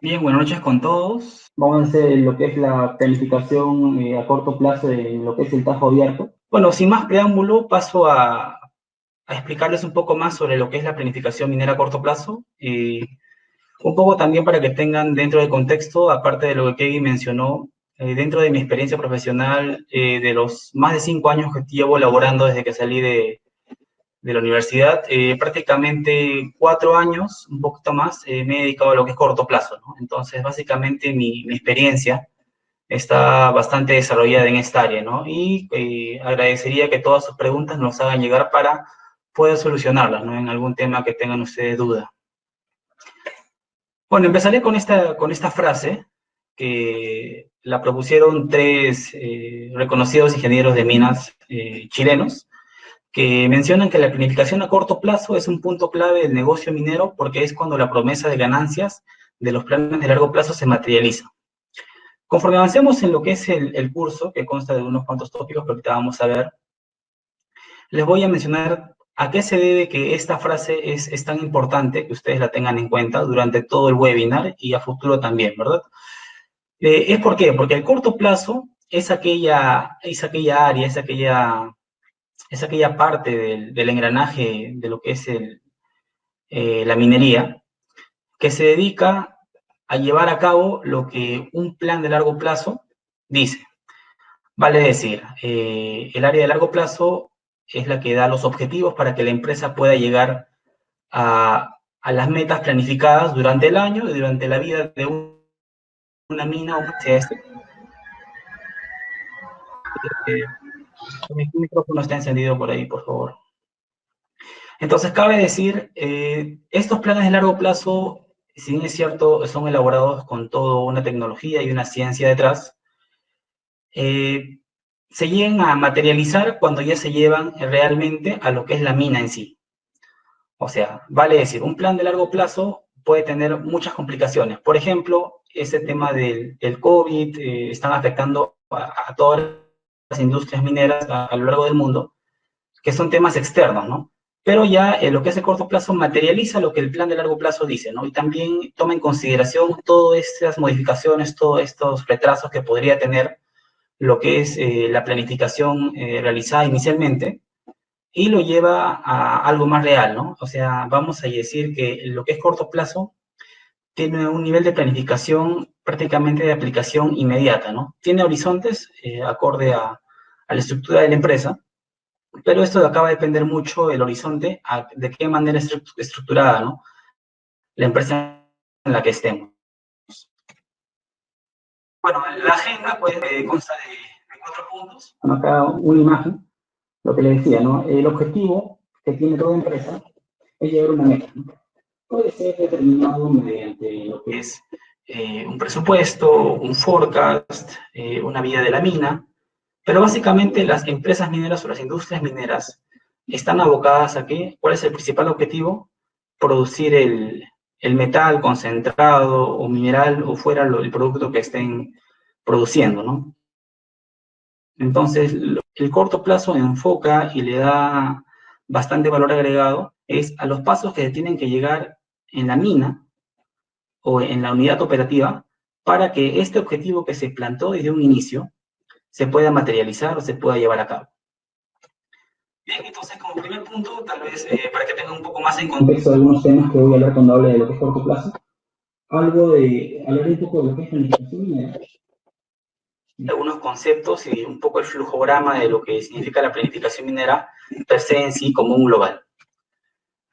Bien, buenas noches con todos. Vamos a hacer lo que es la planificación a corto plazo en lo que es el Tajo Abierto. Bueno, sin más preámbulo, paso a explicarles un poco más sobre lo que es la planificación minera a corto plazo. Un poco también para que tengan dentro del contexto, aparte de lo que Kevin mencionó, dentro de mi experiencia profesional, de los más de 5 años que llevo laborando desde que salí de la universidad, prácticamente 4 años, un poquito más, me he dedicado a lo que es corto plazo, ¿no? Entonces, básicamente mi experiencia está bastante desarrollada en esta área, ¿no? Y agradecería que todas sus preguntas nos hagan llegar para poder solucionarlas, ¿no? En algún tema que tengan ustedes duda. Bueno, empezaré con esta frase que la propusieron tres reconocidos ingenieros de minas chilenos, que mencionan que la planificación a corto plazo es un punto clave del negocio minero porque es cuando la promesa de ganancias de los planes de largo plazo se materializa. Conforme avancemos en lo que es el curso, que consta de unos cuantos tópicos que ahorita vamos a ver, les voy a mencionar a qué se debe que esta frase es tan importante que ustedes la tengan en cuenta durante todo el webinar y a futuro también, ¿verdad? ¿Es por qué? Porque el corto plazo es aquella área, es aquella parte del engranaje de lo que es la minería, que se dedica a llevar a cabo lo que un plan de largo plazo dice. Vale decir, el área de largo plazo es la que da los objetivos para que la empresa pueda llegar a las metas planificadas durante el año y durante la vida de una mina o sea este. Mi micrófono está encendido por ahí, por favor. Entonces, cabe decir, estos planes de largo plazo, si bien es cierto, son elaborados con toda una tecnología y una ciencia detrás, eh, se llegan a materializar cuando ya se llevan realmente a lo que es la mina en sí. O sea, vale decir, un plan de largo plazo puede tener muchas complicaciones. Por ejemplo, ese tema del COVID están afectando a todas las industrias mineras a lo largo del mundo, que son temas externos, ¿no? Pero ya lo que es el corto plazo materializa lo que el plan de largo plazo dice, ¿no? Y también toma en consideración todas estas modificaciones, todos estos retrasos que podría tener lo que es la planificación realizada inicialmente y lo lleva a algo más real, ¿no? O sea, vamos a decir que lo que es corto plazo tiene un nivel de planificación prácticamente de aplicación inmediata, ¿no? Tiene horizontes acorde a la estructura de la empresa, pero esto acaba de depender mucho del horizonte, de qué manera es estructurada, ¿no? La empresa en la que estemos. Bueno, la agenda pues, consta de 4 puntos. Acá una imagen, lo que les decía, ¿no? El objetivo que tiene toda empresa es llevar una meta, ¿no? Puede ser determinado mediante lo que es un presupuesto, un forecast, una vía de la mina, pero básicamente las empresas mineras o las industrias mineras están abocadas a qué, ¿cuál es el principal objetivo? Producir el metal concentrado o mineral o fuera el producto que estén produciendo, ¿no? Entonces, el corto plazo enfoca y le da bastante valor agregado es a los pasos que tienen que llegar en la mina o en la unidad operativa para que este objetivo que se plantó desde un inicio se pueda materializar o se pueda llevar a cabo. Bien, entonces como primer punto, tal vez para que tengan un poco más en contexto de algunos temas que voy a hablar cuando hable de lo que es corto plazo, hablaré un poco de lo que es planificación minera, algunos conceptos y un poco el flujograma de lo que significa la planificación minera per se en sí como un global.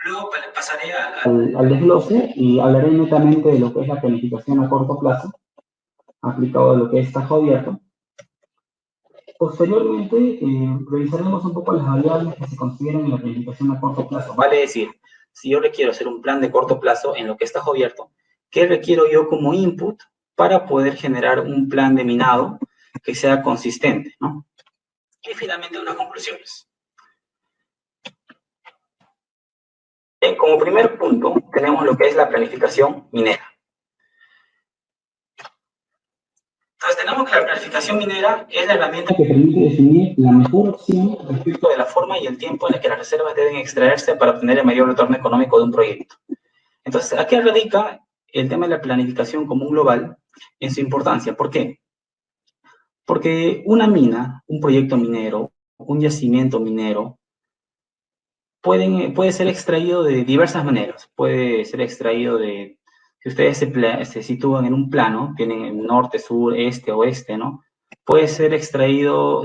Luego pasaré al desglose y hablaré netamente de lo que es la planificación a corto plazo, aplicado a lo que es tajo abierto. Posteriormente, revisaremos un poco las variables que se consideran en la planificación a corto plazo. Vale decir, si yo requiero hacer un plan de corto plazo en lo que es tajo abierto, ¿qué requiero yo como input para poder generar un plan de minado que sea consistente, ¿no? Y finalmente unas conclusiones. Como primer punto, tenemos lo que es la planificación minera. Entonces, tenemos que la planificación minera es la herramienta que permite definir la mejor opción respecto de la forma y el tiempo en el que las reservas deben extraerse para obtener el mayor retorno económico de un proyecto. Entonces, ¿a qué radica el tema de la planificación común global en su importancia. ¿Por qué? Porque una mina, un proyecto minero, un yacimiento minero, puede ser extraído de diversas maneras. Puede ser extraído de, si ustedes se sitúan en un plano, tienen norte, sur, este, oeste, ¿no? Puede ser extraído,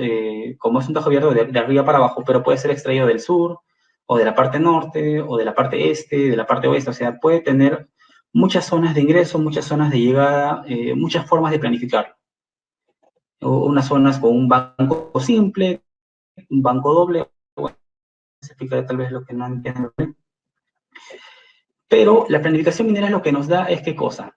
como es un tajo abierto, de arriba para abajo, pero puede ser extraído del sur, o de la parte norte, o de la parte este, de la parte oeste. O sea, puede tener muchas zonas de ingreso, muchas zonas de llegada, muchas formas de planificarlo. Unas zonas con un banco simple, un banco doble, bueno, se explica tal vez lo que no entienden. Pero la planificación minera es lo que nos da, ¿es qué cosa?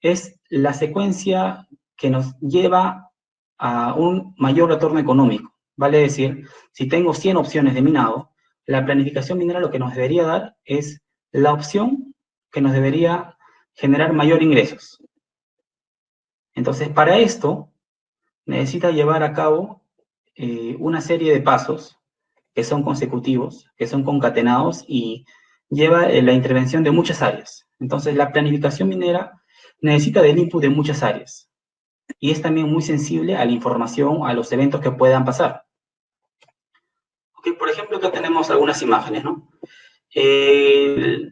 Es la secuencia que nos lleva a un mayor retorno económico. Vale decir, si tengo 100 opciones de minado, la planificación minera lo que nos debería dar es la opción que nos debería generar mayor ingresos. Entonces, para esto, necesita llevar a cabo una serie de pasos que son consecutivos, que son concatenados y lleva la intervención de muchas áreas. Entonces, la planificación minera necesita del input de muchas áreas y es también muy sensible a la información, a los eventos que puedan pasar. Okay, por ejemplo, acá tenemos algunas imágenes, ¿no?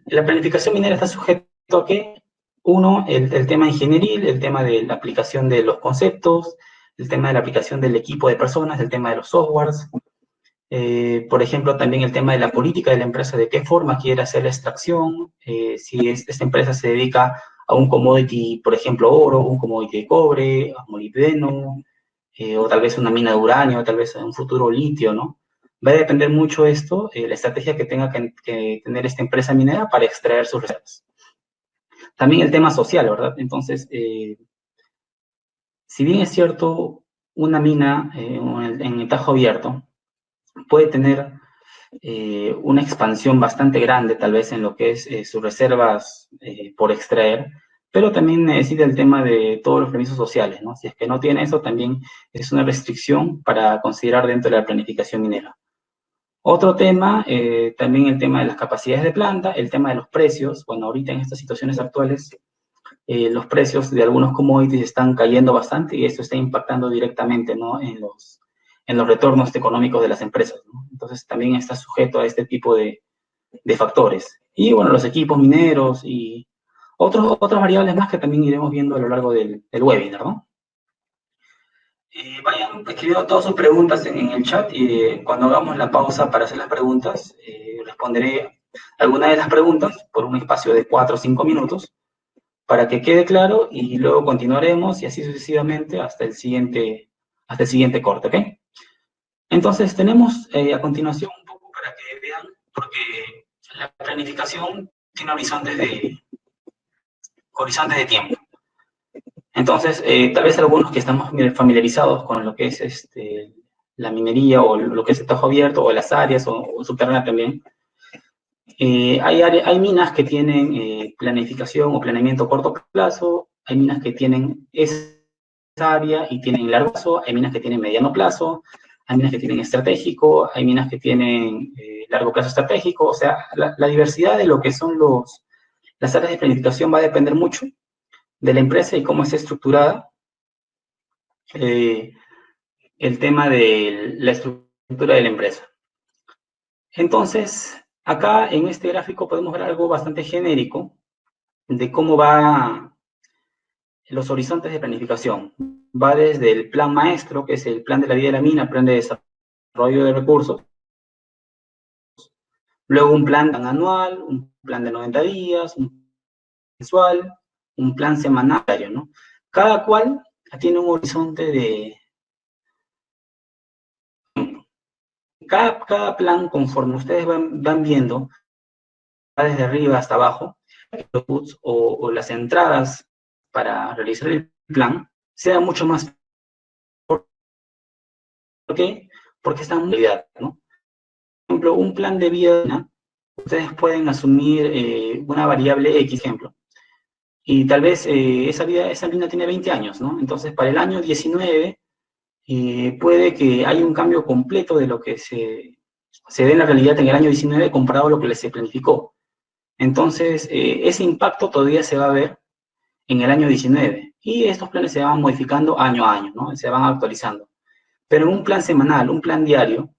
La planificación minera está sujeto a ¿qué? Uno, el tema ingenieril, el tema de la aplicación de los conceptos, el tema de la aplicación del equipo de personas, el tema de los softwares, por ejemplo, también el tema de la política de la empresa, de qué forma quiere hacer la extracción, si esta empresa se dedica a un commodity, por ejemplo, oro, un commodity de cobre, molibdeno, o tal vez una mina de uranio, tal vez en un futuro litio, ¿no? Va a depender mucho esto, la estrategia que tenga que tener esta empresa minera para extraer sus reservas. También el tema social, ¿verdad? Entonces, si bien es cierto, una mina en el tajo abierto puede tener una expansión bastante grande, tal vez en lo que es sus reservas por extraer, pero también necesita el tema de todos los permisos sociales, ¿no? Si es que no tiene eso, también es una restricción para considerar dentro de la planificación minera. Otro tema, también el tema de las capacidades de planta, el tema de los precios. Bueno, ahorita en estas situaciones actuales, los precios de algunos commodities están cayendo bastante y esto está impactando directamente, ¿no? en los retornos económicos de las empresas, ¿no? Entonces también está sujeto a este tipo de factores. Y bueno, los equipos mineros y otras variables más que también iremos viendo a lo largo del webinar, ¿no? Vayan escribiendo todas sus preguntas en el chat y cuando hagamos la pausa para hacer las preguntas, responderé algunas de las preguntas por un espacio de 4 o 5 minutos para que quede claro y luego continuaremos y así sucesivamente hasta el siguiente corte, ¿ok? Entonces tenemos a continuación un poco para que vean, porque la planificación tiene horizontes de tiempo. Entonces, tal vez algunos que estamos familiarizados con lo que es la minería o lo que es el tajo abierto o las áreas o subterránea también, hay minas que tienen planificación o planeamiento a corto plazo, hay minas que tienen esa área y tienen largo plazo, hay minas que tienen mediano plazo, hay minas que tienen estratégico, hay minas que tienen largo plazo estratégico, o sea, la diversidad de lo que son las áreas de planificación va a depender mucho de la empresa y cómo esté estructurada el tema de la estructura de la empresa. Entonces, acá en este gráfico podemos ver algo bastante genérico de cómo va los horizontes de planificación. Va desde el plan maestro, que es el plan de la vida de la mina, plan de desarrollo de recursos, luego un plan anual, un plan de 90 días, un plan mensual, un plan semanal, ¿no? Cada cual tiene un horizonte de... Cada plan, conforme ustedes van viendo, va desde arriba hasta abajo, o las entradas para realizar el plan, sea mucho más. ¿Por qué? Porque está en realidad, ¿no? Por ejemplo, un plan de vida, ustedes pueden asumir una variable X, ejemplo, y tal vez esa mina tiene 20 años, ¿no? Entonces, para el año 19, puede que haya un cambio completo de lo que se dé en la realidad en el año 19 comparado a lo que se planificó. Entonces, ese impacto todavía se va a ver en el año 19, y estos planes se van modificando año a año, ¿no? Se van actualizando. Pero en un plan semanal, un plan diario,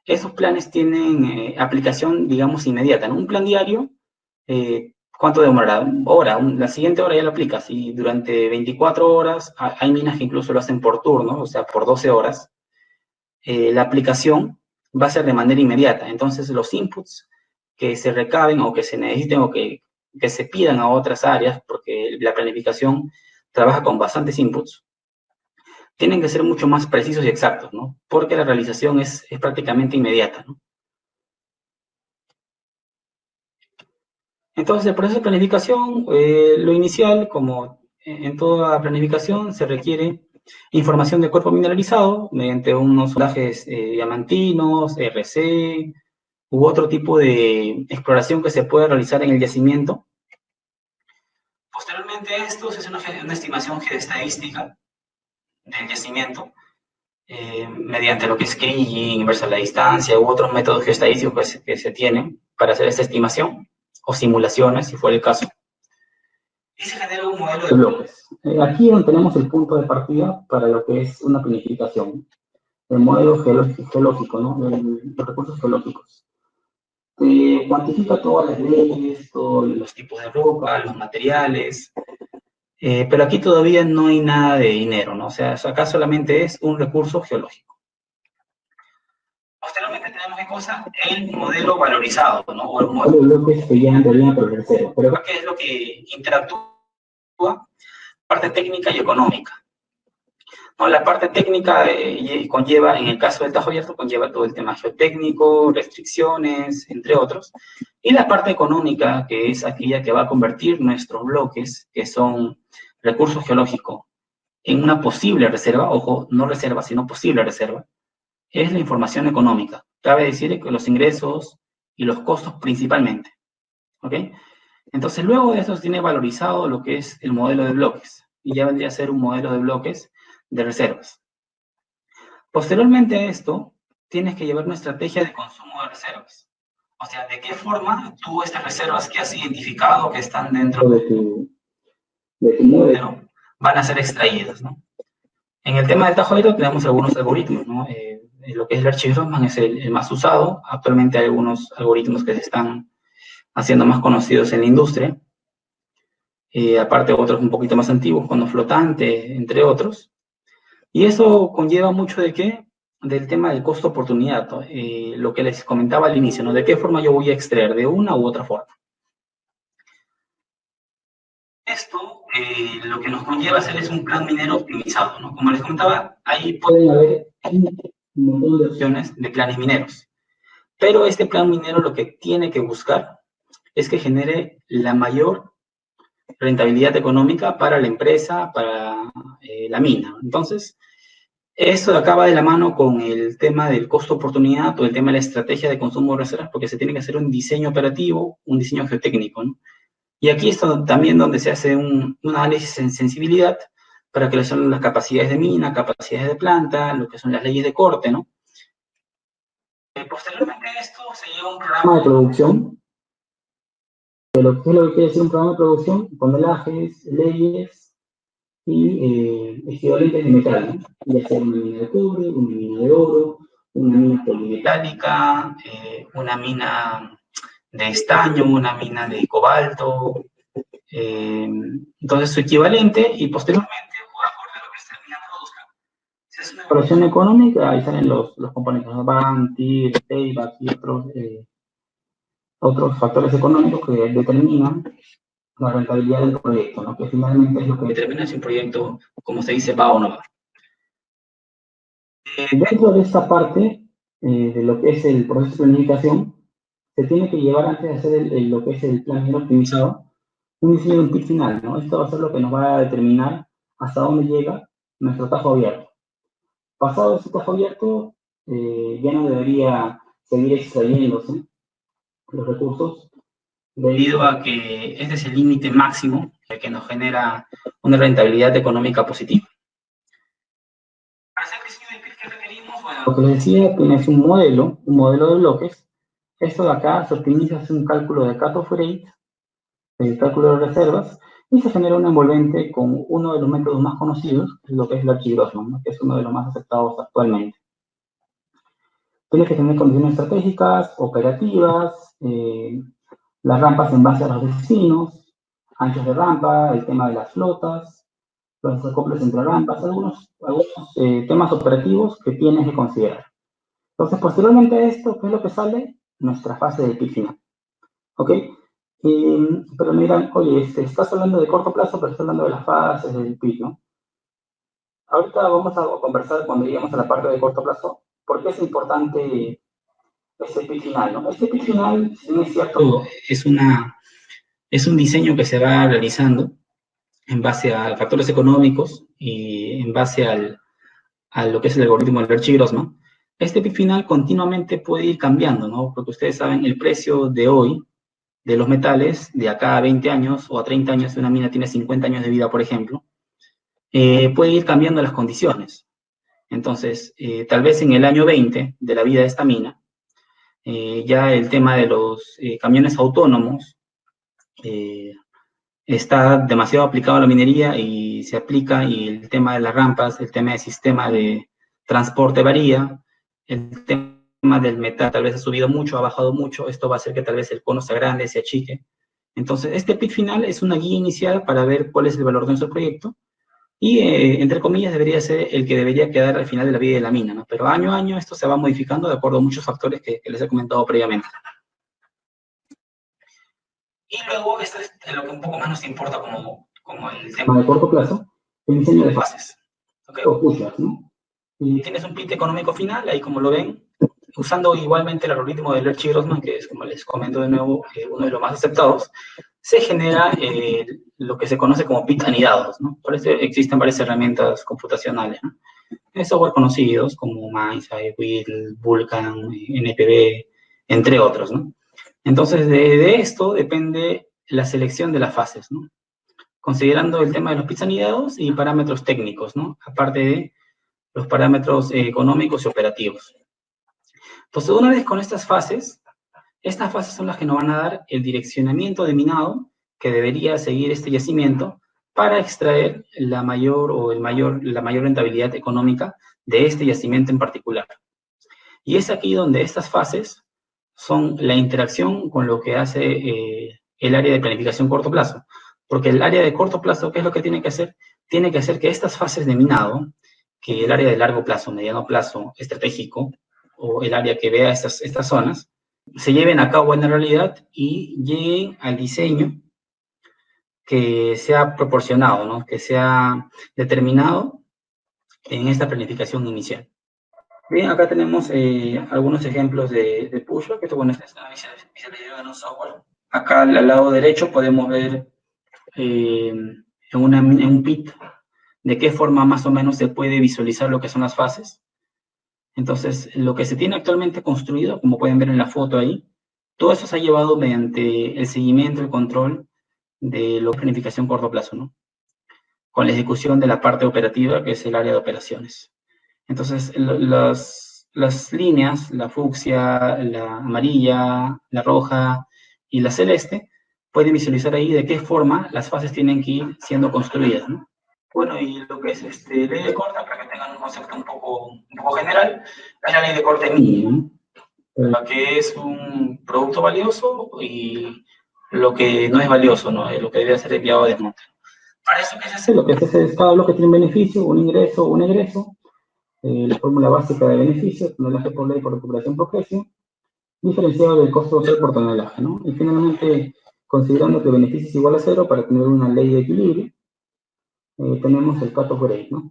esos planes tienen aplicación, digamos, inmediata, ¿no? Un plan diario, ¿cuánto demorará? Hora, la siguiente hora ya lo aplicas, y durante 24 horas, hay minas que incluso lo hacen por turno, o sea, por 12 horas, la aplicación va a ser de manera inmediata. Entonces, los inputs que se recaben o que se necesiten o que se pidan a otras áreas, porque la planificación trabaja con bastantes inputs, tienen que ser mucho más precisos y exactos, ¿no? Porque la realización es prácticamente inmediata, ¿no? Entonces, el proceso de planificación, lo inicial, como en toda planificación, se requiere información de cuerpo mineralizado mediante unos sondajes diamantinos, RC, u otro tipo de exploración que se puede realizar en el yacimiento. Posteriormente a esto se hace una estimación geoestadística del yacimiento, mediante lo que es Kriging, inversa a la distancia, u otros métodos geoestadísticos que se tienen para hacer esta estimación, o simulaciones, si fuera el caso. Y se genera un modelo de bloques. Aquí es donde tenemos el punto de partida para lo que es una planificación. El modelo geológico, ¿no? Los recursos geológicos. Cuantifica todas las leyes, todos los tipos de roca, los materiales, pero aquí todavía no hay nada de dinero, ¿no? O sea, acá solamente es un recurso geológico. Posteriormente tenemos, ¿qué cosa? El modelo valorizado, ¿no? O el modelo de bloques que ya deberían progresar. Pero acá, ¿qué es lo que interactúa? Parte técnica y económica. ¿No? La parte técnica conlleva, en el caso del Tajo Abierto, conlleva todo el tema geotécnico, restricciones, entre otros. Y la parte económica, que es aquella que va a convertir nuestros bloques, que son recursos geológicos, en una posible reserva, ojo, no reserva, sino posible reserva, es la información económica. Cabe decir que los ingresos y los costos principalmente. ¿Ok? Entonces, luego de esto se tiene valorizado lo que es el modelo de bloques, y ya vendría a ser un modelo de bloques de reservas. Posteriormente a esto, tienes que llevar una estrategia de consumo de reservas. O sea, ¿de qué forma tú estas reservas que has identificado que están dentro de tu modelo van a ser extraídas, ¿no? En el tema del Tajo Abierto tenemos algunos algoritmos, ¿no? Lo que es el Archive-Rossmann es el más usado. Actualmente hay algunos algoritmos que se están haciendo más conocidos en la industria. Aparte otros un poquito más antiguos, como flotante, entre otros. Y eso conlleva mucho de qué? Del tema del costo-oportunidad, ¿no? Lo que les comentaba al inicio, ¿no? ¿De qué forma yo voy a extraer? De una u otra forma. Esto lo que nos conlleva hacer es un plan minero optimizado, ¿no? Como les comentaba, ahí pueden haber un montón de opciones de planes mineros. Pero este plan minero lo que tiene que buscar es que genere la mayor rentabilidad económica para la empresa, para la mina. Entonces, eso acaba de la mano con el tema del costo-oportunidad o el tema de la estrategia de consumo de reservas, porque se tiene que hacer un diseño operativo, un diseño geotécnico, ¿no? Y aquí es también donde se hace un análisis en sensibilidad para que son las capacidades de mina, capacidades de planta, lo que son las leyes de corte, ¿no? Posteriormente a esto se lleva un programa de producción. Lo que es lo que quiere decir un programa de producción, tonelajes, leyes y equivalentes de metal, ¿no? Ya sea una mina de cobre, una mina de oro, una mina polimetálica, una mina de estaño, una mina de cobalto, entonces su equivalente, y posteriormente, acorde a lo que esta mina produzca, se hace una evaluación económica, ahí salen los componentes, ¿no? BAM, TIR, payback y otros factores económicos que determinan la rentabilidad del proyecto, ¿no? Que finalmente es lo que determina si un proyecto, como se dice, va o no va. Dentro de esta parte, de lo que es el proceso de planificación, se tiene que llevar antes de hacer lo que es el plan minero optimizado, un diseño de un pit final, ¿no? Esto va a ser lo que nos va a determinar hasta dónde llega nuestro tajo abierto. Pasado ese tajo abierto, ya no debería seguir extrayéndose los recursos, debido a que este es el límite máximo que nos genera una rentabilidad económica positiva. Para hacer diseño de PIT que requerimos, bueno, lo que les decía, tienes un modelo de bloques. Esto de acá se optimiza, hace un cálculo de cut-off rate, el cálculo de reservas, y se genera un envolvente con uno de los métodos más conocidos, lo que es el Archie-Grossman, ¿no? Que es uno de los más aceptados actualmente. Tiene que tener condiciones estratégicas, operativas, las rampas en base a los destinos, anchos de rampa, el tema de las flotas, los acoples entre rampas, algunos temas operativos que tienes que considerar. Entonces, posteriormente a esto, ¿qué es lo que sale? Nuestra fase de PIC final. ¿Ok? Pero me dirán, oye, estás hablando de corto plazo, pero estás hablando de las fases del PIC, ¿no? Ahorita vamos a conversar cuando lleguemos a la parte de corto plazo, por qué es importante este PIC final, ¿no? Este PIC final, si no es cierto, es un diseño que se va realizando en base a factores económicos y en base a lo que es el algoritmo del Archie-Grossman. Este PIC final continuamente puede ir cambiando, ¿no? Porque ustedes saben, el precio de hoy de los metales, de acá a 20 años o a 30 años, si una mina tiene 50 años de vida, por ejemplo, puede ir cambiando las condiciones. Entonces, tal vez en el año 20 de la vida de esta mina, ya el tema de los camiones autónomos está demasiado aplicado a la minería y se aplica, y el tema de las rampas, el tema del sistema de transporte varía, el tema del metal tal vez ha subido mucho, ha bajado mucho, esto va a hacer que tal vez el cono se agrande, se achique. Entonces, este PIC final es una guía inicial para ver cuál es el valor de nuestro proyecto y, entre comillas, debería ser el que debería quedar al final de la vida de la mina, ¿no? Pero año a año esto se va modificando de acuerdo a muchos factores que les he comentado previamente. Y luego, esto es lo que un poco más nos importa como el tema de corto plazo, el diseño de fases, ¿okay? O pushbacks, ¿no? Y tienes un PIC económico final, ahí como lo ven, usando igualmente el algoritmo de Archie-Grossman, que es, como les comento de nuevo, uno de los más aceptados, se genera lo que se conoce como PIC anidados, ¿no? Por eso existen varias herramientas computacionales, ¿no? Hay software conocidos como MindSci, WHEEL, Vulkan, NPV, entre otros, ¿no? Entonces, de esto depende la selección de las fases, ¿no? Considerando el tema de los PICs anidados y parámetros técnicos, ¿no? Aparte de los parámetros económicos y operativos. Entonces, una vez con estas fases son las que nos van a dar el direccionamiento de minado que debería seguir este yacimiento para extraer la mayor rentabilidad económica de este yacimiento en particular. Y es aquí donde estas fases son la interacción con lo que hace el área de planificación corto plazo. Porque el área de corto plazo, ¿qué es lo que tiene que hacer? Tiene que hacer que estas fases de minado, que el área de largo plazo, mediano plazo, estratégico, o el área que vea estas zonas, se lleven a cabo en la realidad y lleguen al diseño que sea proporcionado, ¿no? Que sea determinado en esta planificación inicial. Bien, acá tenemos algunos ejemplos de pushback, que esto, bueno, es una visualización en un software. Acá al lado derecho podemos ver en un PIT de qué forma más o menos se puede visualizar lo que son las fases. Entonces, lo que se tiene actualmente construido, como pueden ver en la foto ahí, todo eso se ha llevado mediante el seguimiento y control de la planificación corto plazo, ¿no? Con la ejecución de la parte operativa, que es el área de operaciones. Entonces, las líneas, la fucsia, la amarilla, la roja y la celeste, pueden visualizar ahí de qué forma las fases tienen que ir siendo construidas, ¿no? Bueno, y lo que es ley de corte, para que tengan un concepto un poco general, es la ley de corte mínimo, lo que es un producto valioso y lo que no es valioso, ¿no? Lo que debe ser enviado a desmonte. Para eso, ¿qué se hace? Lo que se hace es cada bloque tiene un beneficio, un egreso, la fórmula básica de beneficios, tonelaje por ley por recuperación por precio, diferenciado del costo social por tonelaje, ¿no? Y finalmente, considerando que el beneficio es igual a cero para tener una ley de equilibrio, tenemos el cut-off rate, ¿no?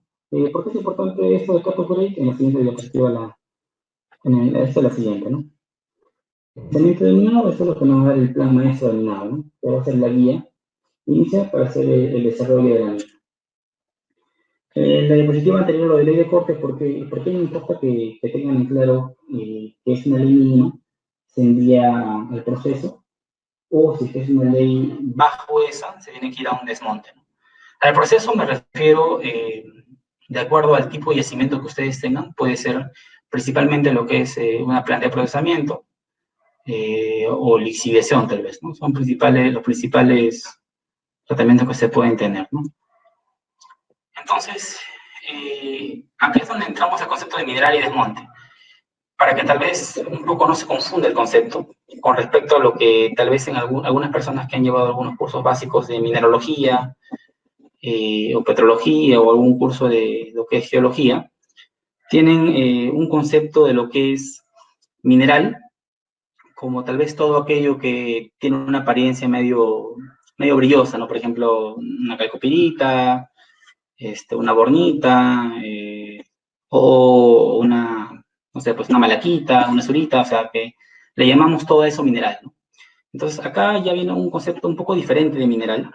¿Por qué es importante esto del cut-off rate? En la siguiente diapositiva, esta es la siguiente, ¿no? El pensamiento del minado, eso es lo que nos va a dar el plan maestro del minado, ¿no? Que va a ser la guía inicial para hacer el desarrollo de la mina. La diapositiva anterior, lo de ley de cortes, ¿por qué me importa que tengan en claro que es una ley mínima, se envía al proceso, o si es una ley bajo esa, se tiene que ir a un desmonte, ¿no? Al proceso me refiero, de acuerdo al tipo de yacimiento que ustedes tengan, puede ser principalmente lo que es una planta de procesamiento o lixiviación, tal vez, ¿no? Son los principales tratamientos que se pueden tener, ¿no? Entonces, aquí es donde entramos al concepto de mineral y desmonte, para que tal vez un poco no se confunda el concepto con respecto a lo que tal vez en algunas personas que han llevado algunos cursos básicos de mineralogía o petrología o algún curso de lo que es geología, tienen un concepto de lo que es mineral, como tal vez todo aquello que tiene una apariencia medio brillosa, ¿no? Por ejemplo, una calcopirita, una bornita, o una, no sé, pues una malaquita, una surita, o sea, que le llamamos todo eso mineral, ¿no? Entonces, acá ya viene un concepto un poco diferente de mineral.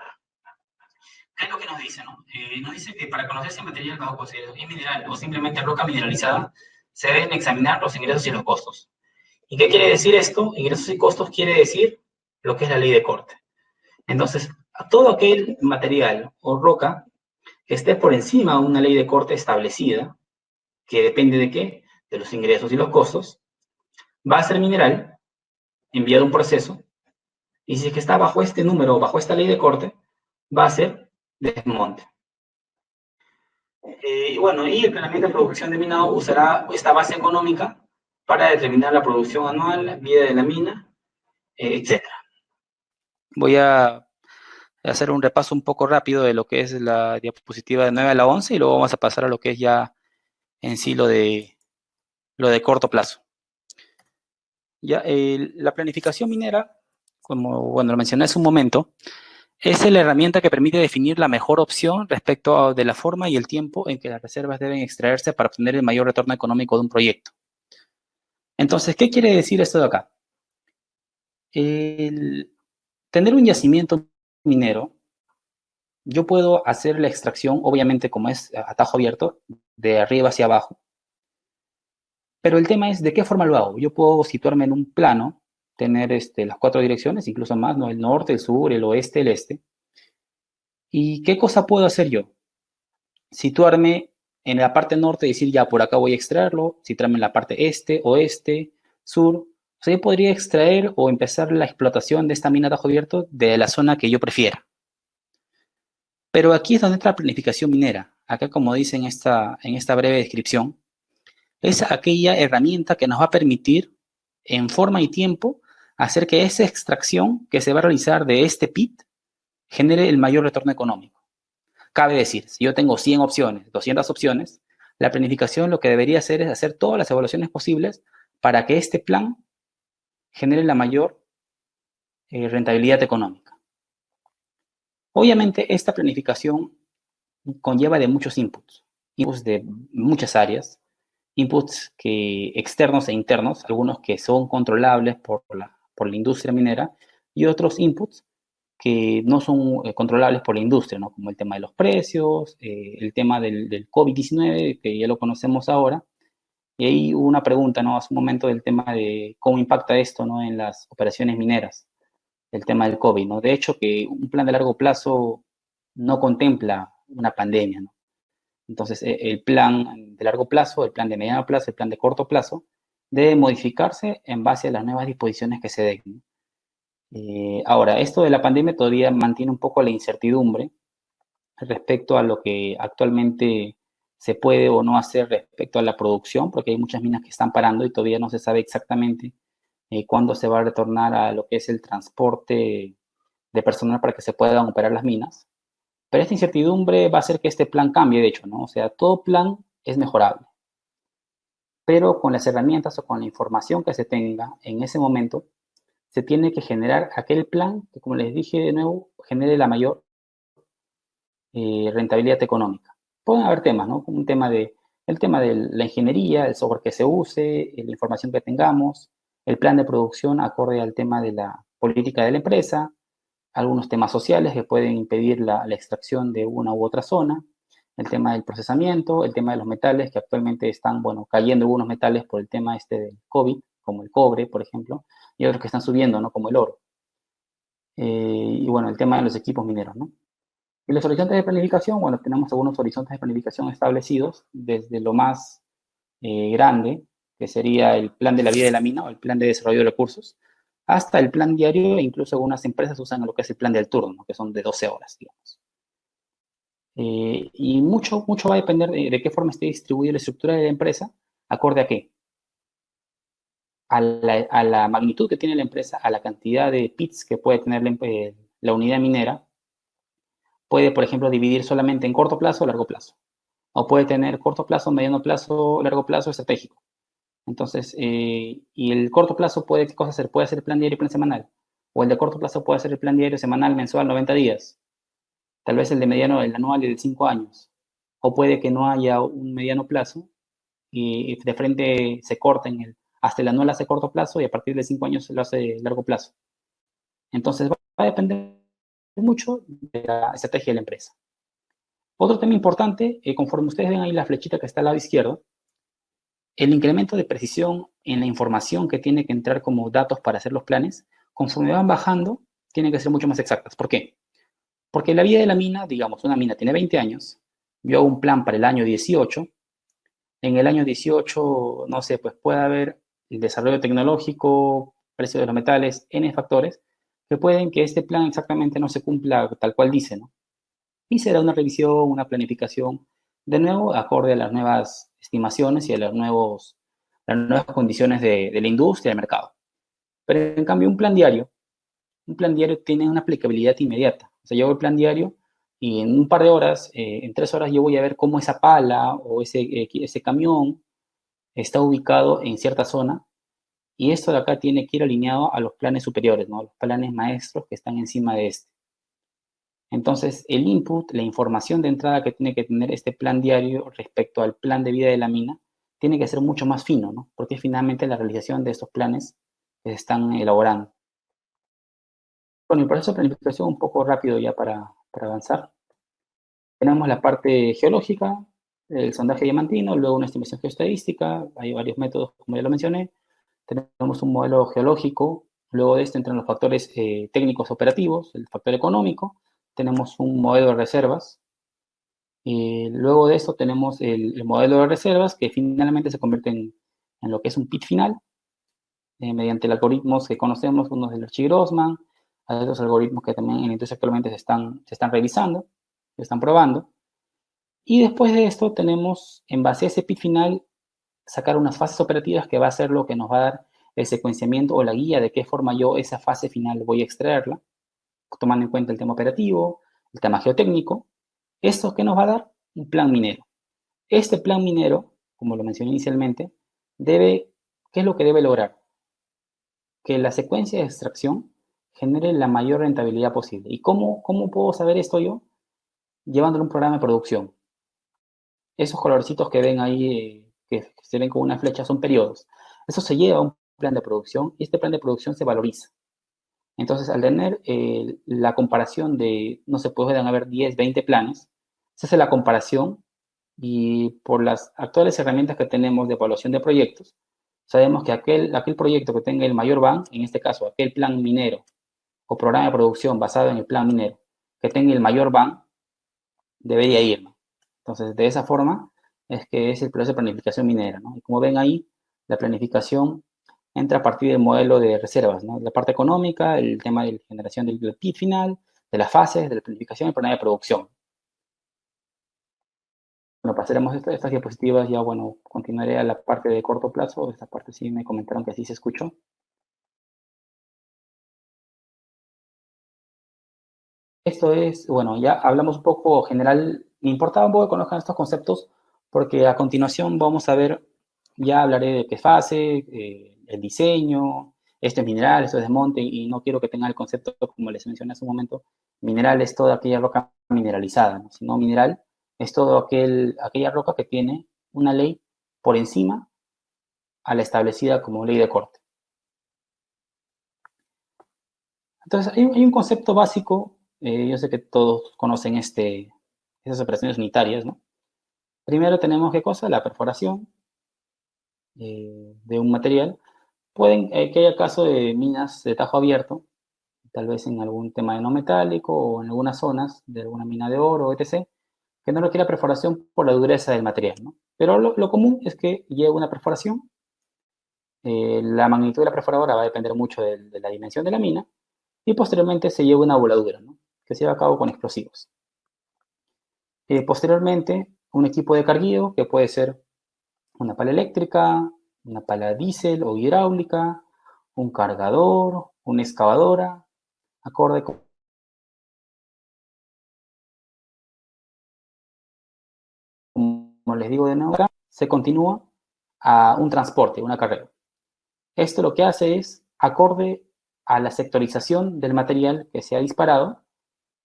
¿Qué es lo que nos dice, no? Nos dice que para conocer si un material bajo consideración es mineral o simplemente roca mineralizada, se deben examinar los ingresos y los costos. ¿Y qué quiere decir esto? Ingresos y costos quiere decir lo que es la ley de corte. Entonces, a todo aquel material o roca que esté por encima de una ley de corte establecida, que depende de qué, de los ingresos y los costos, va a ser mineral, enviado a un proceso, y si es que está bajo este número o bajo esta ley de corte, va a ser desmonte. Y bueno, y el planeamiento de producción de minado usará esta base económica para determinar la producción anual, la vida de la mina, etc. Voy a hacer un repaso un poco rápido de lo que es la diapositiva de 9 a la 11 y luego vamos a pasar a lo que es ya en sí lo de corto plazo. Ya, la planificación minera, como bueno, lo mencioné hace un momento, es la herramienta que permite definir la mejor opción respecto de la forma y el tiempo en que las reservas deben extraerse para obtener el mayor retorno económico de un proyecto. Entonces, ¿qué quiere decir esto de acá? Tener un yacimiento minero, yo puedo hacer la extracción, obviamente como es a tajo abierto, de arriba hacia abajo. Pero el tema es de qué forma lo hago. Yo puedo situarme en un plano, tener las 4 direcciones, incluso más, ¿no? El norte, el sur, el oeste, el este. ¿Y qué cosa puedo hacer yo? Situarme en la parte norte y decir, ya, por acá voy a extraerlo, situarme en la parte este, oeste, sur. O sea, yo podría extraer o empezar la explotación de esta mina a tajo abierto de la zona que yo prefiera. Pero aquí es donde entra la planificación minera. Acá, como dice en esta breve descripción, es aquella herramienta que nos va a permitir, en forma y tiempo, hacer que esa extracción que se va a realizar de este pit genere el mayor retorno económico. Cabe decir, si yo tengo 100 opciones, 200 opciones, la planificación lo que debería hacer es hacer todas las evaluaciones posibles para que este plan genere la mayor rentabilidad económica. Obviamente, esta planificación conlleva de muchos inputs de muchas áreas, inputs externos e internos, algunos que son controlables por la industria minera y otros inputs que no son controlables por la industria, ¿no? Como el tema de los precios, el tema del COVID-19, que ya lo conocemos ahora. Y ahí hubo una pregunta, ¿no? Hace un momento del tema de cómo impacta esto, ¿no? En las operaciones mineras, el tema del COVID, ¿no? De hecho, que un plan de largo plazo no contempla una pandemia, ¿no? Entonces, el plan de largo plazo, el plan de mediano plazo, el plan de corto plazo, debe modificarse en base a las nuevas disposiciones que se den. Ahora, esto de la pandemia todavía mantiene un poco la incertidumbre respecto a lo que actualmente se puede o no hacer respecto a la producción, porque hay muchas minas que están parando y todavía no se sabe exactamente cuándo se va a retornar a lo que es el transporte de personal para que se puedan operar las minas. Pero esta incertidumbre va a hacer que este plan cambie, de hecho, ¿no? O sea, todo plan es mejorable. Pero con las herramientas o con la información que se tenga en ese momento, se tiene que generar aquel plan que, como les dije de nuevo, genere la mayor rentabilidad económica. Pueden haber temas, ¿no? Como el tema de la ingeniería, el software que se use, la información que tengamos, el plan de producción acorde al tema de la política de la empresa, algunos temas sociales que pueden impedir la extracción de una u otra zona, el tema del procesamiento, el tema de los metales que actualmente están, bueno, cayendo algunos metales por el tema del COVID, como el cobre, por ejemplo, y otros que están subiendo, ¿no? Como el oro. Y bueno, el tema de los equipos mineros, ¿no? Y los horizontes de planificación, bueno, tenemos algunos horizontes de planificación establecidos, desde lo más grande, que sería el plan de la vida de la mina o el plan de desarrollo de recursos, hasta el plan diario, e incluso algunas empresas usan lo que es el plan del turno, que son de 12 horas, digamos. Y mucho va a depender de qué forma esté distribuida la estructura de la empresa, acorde a qué, a la magnitud que tiene la empresa, a la cantidad de pits que puede tener la unidad minera. Puede, por ejemplo, dividir solamente en corto plazo o largo plazo. O puede tener corto plazo, mediano plazo, largo plazo estratégico. Entonces, y el corto plazo puede, ¿qué cosa hacer? Puede ser el plan diario y plan semanal. O el de corto plazo puede ser el plan diario, semanal, mensual, 90 días. Tal vez el de mediano, el anual y el de 5 años. O puede que no haya un mediano plazo y de frente se corta hasta el anual hace corto plazo y a partir de 5 años se lo hace largo plazo. Entonces va a depender mucho de la estrategia de la empresa. Otro tema importante, conforme ustedes ven ahí la flechita que está al lado izquierdo, el incremento de precisión en la información que tiene que entrar como datos para hacer los planes, conforme van bajando, tienen que ser mucho más exactas. ¿Por qué? Porque la vida de la mina, digamos, una mina tiene 20 años, yo hago un plan para el año 18, en el año 18, no sé, pues puede haber el desarrollo tecnológico, precio de los metales, N factores, que pueden que este plan exactamente no se cumpla tal cual dice, ¿no? Y será una revisión, una planificación, de nuevo, acorde a las nuevas estimaciones y a las nuevas condiciones de la industria y del mercado. Pero en cambio, un plan diario tiene una aplicabilidad inmediata. O sea, yo hago el plan diario y en un par de horas, en 3 horas, yo voy a ver cómo esa pala o ese camión está ubicado en cierta zona, y esto de acá tiene que ir alineado a los planes superiores, ¿no? Los planes maestros que están encima de este. Entonces, el input, la información de entrada que tiene que tener este plan diario respecto al plan de vida de la mina, tiene que ser mucho más fino, ¿no? Porque es finalmente la realización de estos planes que se están elaborando. Bueno, el proceso de planificación un poco rápido ya para avanzar. Tenemos la parte geológica, el sondaje diamantino, luego una estimación geoestadística, hay varios métodos, como ya lo mencioné. Tenemos un modelo geológico, luego de esto entran los factores técnicos operativos, el factor económico, tenemos un modelo de reservas, luego de esto tenemos el modelo de reservas que finalmente se convierte en lo que es un pit final, mediante los algoritmos que conocemos, unos de los Grossman, hay otros algoritmos que también en la industria actualmente se están revisando, se están probando. Y después de esto tenemos, en base a ese pit final, sacar unas fases operativas que va a ser lo que nos va a dar el secuenciamiento o la guía de qué forma yo esa fase final voy a extraerla, tomando en cuenta el tema operativo, el tema geotécnico. ¿Esto qué nos va a dar? Un plan minero. Este plan minero, como lo mencioné inicialmente, ¿qué es lo que debe lograr? Que la secuencia de extracción genere la mayor rentabilidad posible. ¿Y cómo puedo saber esto yo? Llevándole un programa de producción. Esos colorcitos que ven ahí, que se ven con una flecha, son periodos. Eso se lleva a un plan de producción y este plan de producción se valoriza. Entonces, al tener la comparación de, no se pueden haber 10, 20 planes, se hace la comparación y por las actuales herramientas que tenemos de evaluación de proyectos, sabemos que aquel proyecto que tenga el mayor BAN, en este caso aquel plan minero o programa de producción basado en el plan minero, que tenga el mayor BAN, debería ir, ¿no? Entonces, de esa forma es que es el proceso de planificación minera, ¿no? Y como ven ahí, la planificación entra a partir del modelo de reservas, ¿no? La parte económica, el tema de la generación del PIB final, de las fases, de la planificación y el programa de producción. Bueno, pasaremos estas diapositivas ya, bueno, continuaré a la parte de corto plazo. Esta parte sí me comentaron que así se escuchó. Esto es, bueno, ya hablamos un poco general. Me importaba un poco que conozcan estos conceptos porque a continuación vamos a ver, ya hablaré de qué fase, el diseño, esto es mineral, esto es desmonte, y no quiero que tengan el concepto, como les mencioné hace un momento, mineral es toda aquella roca mineralizada, ¿no? Sino mineral es todo aquella roca que tiene una ley por encima a la establecida como ley de corte. Entonces, hay un concepto básico, yo sé que todos conocen esas operaciones unitarias, ¿no? Primero tenemos, ¿qué cosa? La perforación de un material. Pueden que haya caso de minas de tajo abierto, tal vez en algún tema de no metálico o en algunas zonas de alguna mina de oro, etc., que no requiere perforación por la dureza del material, ¿no? Pero lo común es que lleve una perforación La magnitud de la perforadora va a depender mucho de la dimensión de la mina y posteriormente se lleva una voladura, ¿no?, que se lleva a cabo con explosivos. Posteriormente, un equipo de carguío que puede ser una pala eléctrica, una pala diésel o hidráulica, un cargador, una excavadora, acorde con, como les digo de nuevo, se continúa a un transporte, un acarreo. Esto lo que hace es, acorde a la sectorización del material que se ha disparado,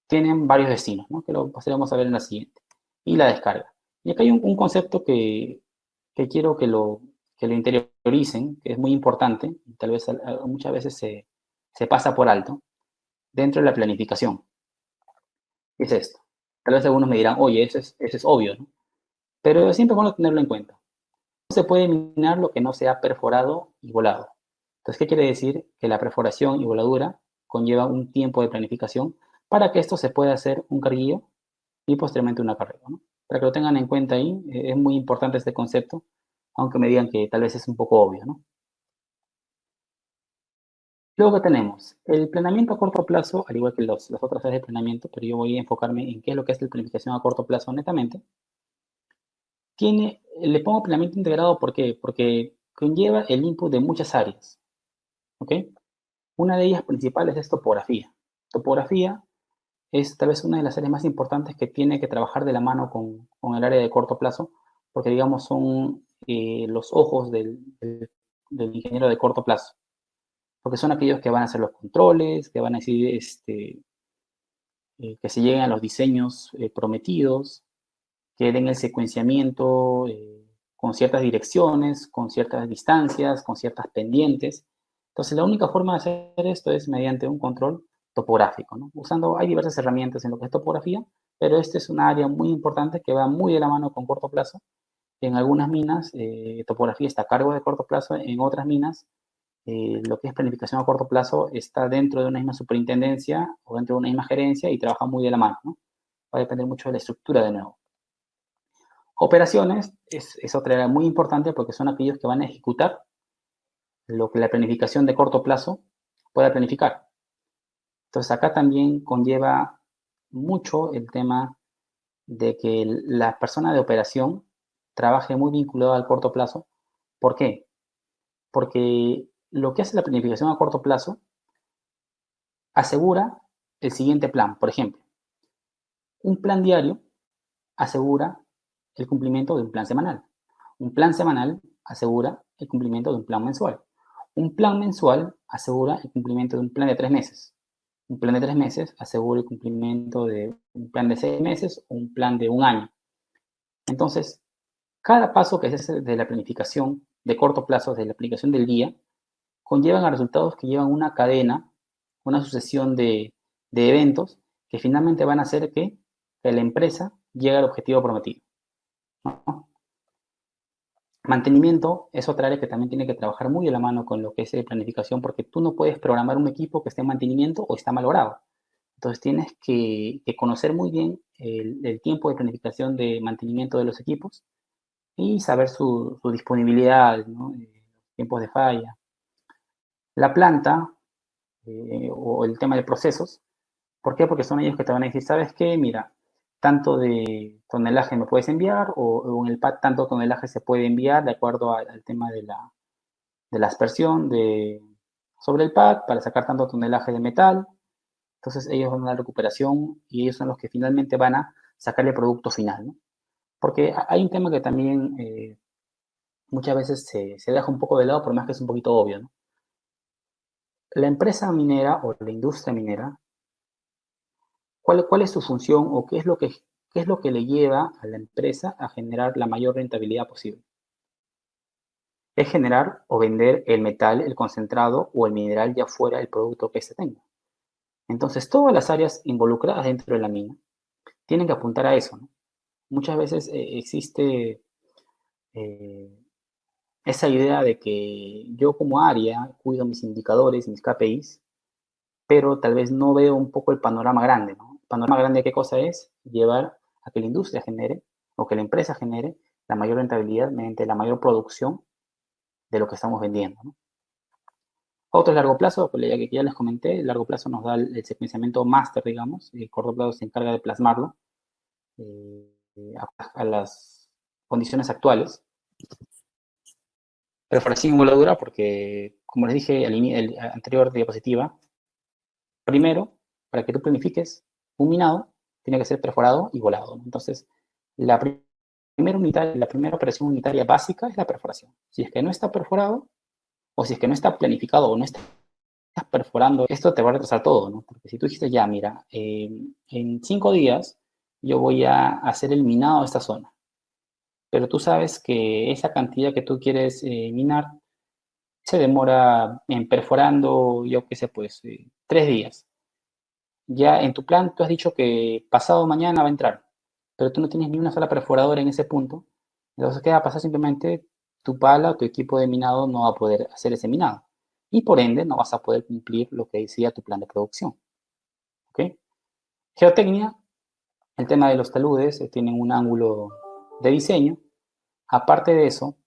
tienen varios destinos, ¿no?, que lo pasaremos a ver en la siguiente, y la descarga. Y acá hay un concepto que quiero que lo interioricen, que es muy importante, y tal vez muchas veces se pasa por alto, dentro de la planificación. Es esto. Tal vez algunos me dirán, oye, eso es obvio, ¿no? Pero siempre es bueno tenerlo en cuenta. No se puede minar lo que no se ha perforado y volado. Entonces, ¿qué quiere decir? Que la perforación y voladura conlleva un tiempo de planificación para que esto se pueda hacer un carguillo y posteriormente un acarreo, ¿no? Para que lo tengan en cuenta ahí, es muy importante este concepto, aunque me digan que tal vez es un poco obvio, ¿no? Luego que tenemos el planeamiento a corto plazo, al igual que las otras áreas de planeamiento, pero yo voy a enfocarme en qué es lo que es la planificación a corto plazo netamente. Le pongo planeamiento integrado, ¿por qué? Porque conlleva el input de muchas áreas, ¿ok? Una de ellas principales es topografía. Topografía es tal vez una de las áreas más importantes que tiene que trabajar de la mano con el área de corto plazo, porque digamos son los ojos del ingeniero de corto plazo, porque son aquellos que van a hacer los controles, que van a decir que se lleguen a los diseños prometidos, que den el secuenciamiento con ciertas direcciones, con ciertas distancias, con ciertas pendientes. Entonces, la única forma de hacer esto es mediante un control topográfico, ¿no? Hay diversas herramientas en lo que es topografía, pero esta es un área muy importante que va muy de la mano con corto plazo. En algunas minas, topografía está a cargo de corto plazo, en otras minas, lo que es planificación a corto plazo está dentro de una misma superintendencia o dentro de una misma gerencia y trabaja muy de la mano, ¿no? Va a depender mucho de la estructura de nuevo. Operaciones es otra área muy importante porque son aquellos que van a ejecutar lo que la planificación de corto plazo pueda planificar. Entonces acá también conlleva mucho el tema de que la persona de operación trabaje muy vinculado al corto plazo. ¿Por qué? Porque lo que hace la planificación a corto plazo asegura el siguiente plan. Por ejemplo, un plan diario asegura el cumplimiento de un plan semanal. Un plan semanal asegura el cumplimiento de un plan mensual. Un plan mensual asegura el cumplimiento de un plan de 3 meses. Un plan de 3 meses asegura el cumplimiento de un plan de 6 meses o un plan de un año. Entonces, cada paso que se hace de la planificación de corto plazo, de la aplicación del día, conllevan a resultados que llevan una cadena, una sucesión de eventos que finalmente van a hacer que la empresa llegue al objetivo prometido, ¿no? Mantenimiento es otra área que también tiene que trabajar muy de la mano con lo que es planificación, porque tú no puedes programar un equipo que esté en mantenimiento o está malogrado. Entonces tienes que conocer muy bien el tiempo de planificación de mantenimiento de los equipos y saber su disponibilidad, ¿no? Tiempos de falla. La planta o el tema de procesos. ¿Por qué? Porque son ellos que te van a decir, ¿sabes qué? Mira, tanto de tonelaje me puedes enviar o en el pad tanto tonelaje se puede enviar de acuerdo al tema de la aspersión sobre el pad para sacar tanto tonelaje de metal. Entonces ellos van a dar recuperación y ellos son los que finalmente van a sacar el producto final, ¿no? Porque hay un tema que también muchas veces se deja un poco de lado, por más que es un poquito obvio, ¿no? La empresa minera o la industria minera, ¿cuál es su función o qué es lo que le lleva a la empresa a generar la mayor rentabilidad posible? Es generar o vender el metal, el concentrado o el mineral, ya fuera el producto que se tenga. Entonces, todas las áreas involucradas dentro de la mina tienen que apuntar a eso, ¿no? Muchas veces existe eh, esa idea de que yo como área cuido mis indicadores, mis KPIs, pero tal vez no veo un poco el panorama grande, ¿no? El panorama grande, ¿qué cosa es? Llevar a que la industria genere o que la empresa genere la mayor rentabilidad mediante la mayor producción lo que estamos vendiendo, ¿no? Otro es largo plazo, pues que ya les comenté, el largo plazo nos da el secuenciamiento máster, digamos, y el corto plazo se encarga de plasmarlo eh, a las condiciones actuales. Perforación y voladura, porque, como les dije en la anterior diapositiva, primero, para que tú planifiques un minado, tiene que ser perforado y volado, ¿no? Entonces, la primera operación unitaria básica es la perforación. Si es que no está perforado, o si es que no está planificado o no está perforando, esto te va a retrasar todo, ¿no? Porque si tú dijiste, ya, mira, en 5 días yo voy a hacer el minado de esta zona, pero tú sabes que esa cantidad que tú quieres minar se demora en perforando, yo qué sé, pues 3 días. Ya en tu plan tú has dicho que pasado mañana va a entrar, pero tú no tienes ni una sola perforadora en ese punto. Entonces, ¿qué va a pasar? Simplemente tu pala o tu equipo de minado no va a poder hacer ese minado. Y por ende no vas a poder cumplir lo que decía tu plan de producción. ¿Ok? Geotecnia, el tema de los taludes tienen un ángulo de diseño. Aparte de eso,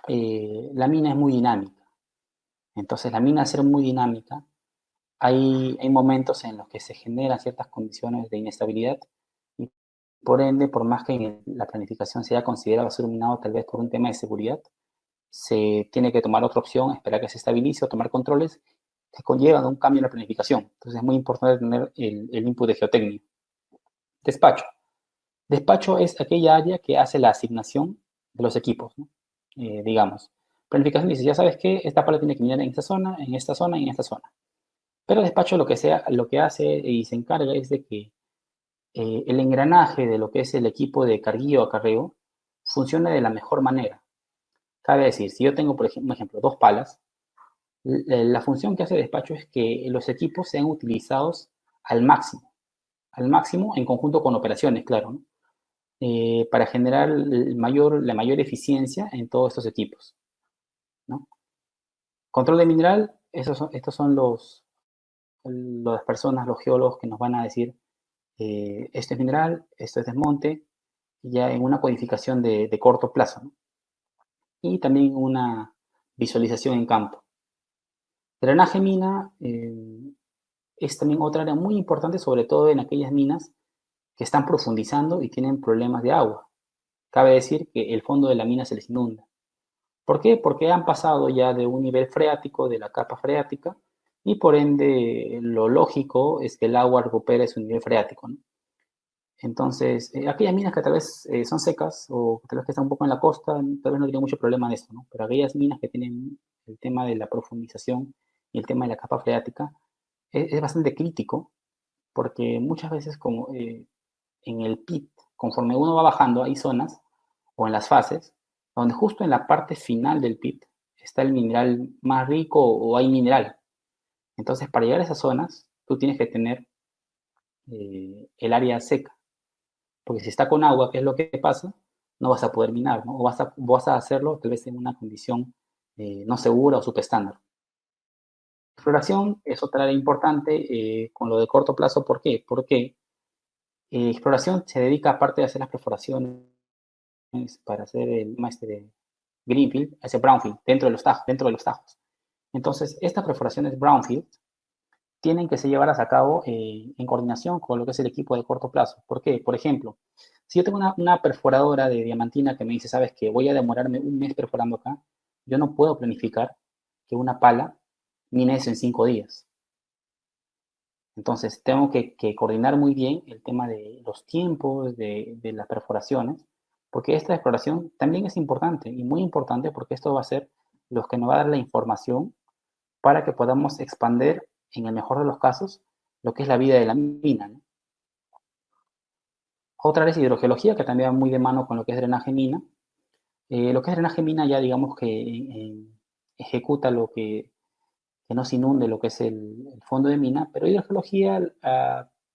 la mina es muy dinámica. Entonces, la mina al ser muy dinámica, hay momentos en los que se generan ciertas condiciones de inestabilidad y por ende, por más que la planificación sea considerada ser un minado tal vez por un tema de seguridad, se tiene que tomar otra opción, esperar que se estabilice o tomar controles que conllevan un cambio en la planificación. Entonces es muy importante tener el input de geotecnia. Despacho. Despacho es aquella área que hace la asignación de los equipos, ¿no? Digamos. Planificación dice, ya sabes que esta pala tiene que mirar en esta zona, en esta zona y en esta zona. Pero despacho lo que hace y se encarga es de que el engranaje de lo que es el equipo de carguillo o acarreo funcione de la mejor manera. Cabe decir, si yo tengo, por ejemplo, 2 palas, la función que hace despacho es que los equipos sean utilizados al máximo en conjunto con operaciones, claro, ¿no? Para generar la mayor eficiencia en todos estos equipos, ¿no? Control de mineral, estos son las personas, los geólogos que nos van a decir, esto es mineral, esto es desmonte, ya en una codificación de corto plazo, ¿no? Y también una visualización en campo. Drenaje mina es también otra área muy importante, sobre todo en aquellas minas que están profundizando y tienen problemas de agua. Cabe decir que el fondo de la mina se les inunda. ¿Por qué? Porque han pasado ya de un nivel freático, de la capa freática, y por ende lo lógico es que el agua recupere su nivel freático, ¿no? Entonces, aquellas minas que tal vez son secas o tal vez que están un poco en la costa, tal vez no tienen mucho problema de esto, ¿no? Pero aquellas minas que tienen el tema de la profundización y el tema de la capa freática es bastante crítico porque muchas veces como en el pit, conforme uno va bajando, hay zonas o en las fases donde justo en la parte final del pit está el mineral más rico o hay mineral. Entonces, para llegar a esas zonas, tú tienes que tener el área seca. Porque si está con agua, ¿qué es lo que pasa? No vas a poder minar, ¿no? O vas a hacerlo tal vez en una condición no segura o subestándar. Exploración es otra área importante con lo de corto plazo. ¿Por qué? Porque exploración se dedica, aparte de hacer las perforaciones para hacer el máster de Greenfield, a hacer Brownfield, dentro de los tajos. Entonces, estas perforaciones Brownfield tienen que ser llevadas a cabo en coordinación con lo que es el equipo de corto plazo. ¿Por qué? Por ejemplo, si yo tengo una perforadora de diamantina que me dice, sabes que voy a demorarme un mes perforando acá, yo no puedo planificar que una pala mine eso en 5 días. Entonces, tengo que coordinar muy bien el tema de los tiempos de las perforaciones, porque esta exploración también es importante y muy importante porque esto va a ser lo que nos va a dar la información para que podamos expandir, en el mejor de los casos, lo que es la vida de la mina, ¿no? Otra área es hidrogeología, que también va muy de mano con lo que es drenaje mina. Lo que es drenaje mina ya digamos que ejecuta que no se inunde lo que es el fondo de mina, pero hidrogeología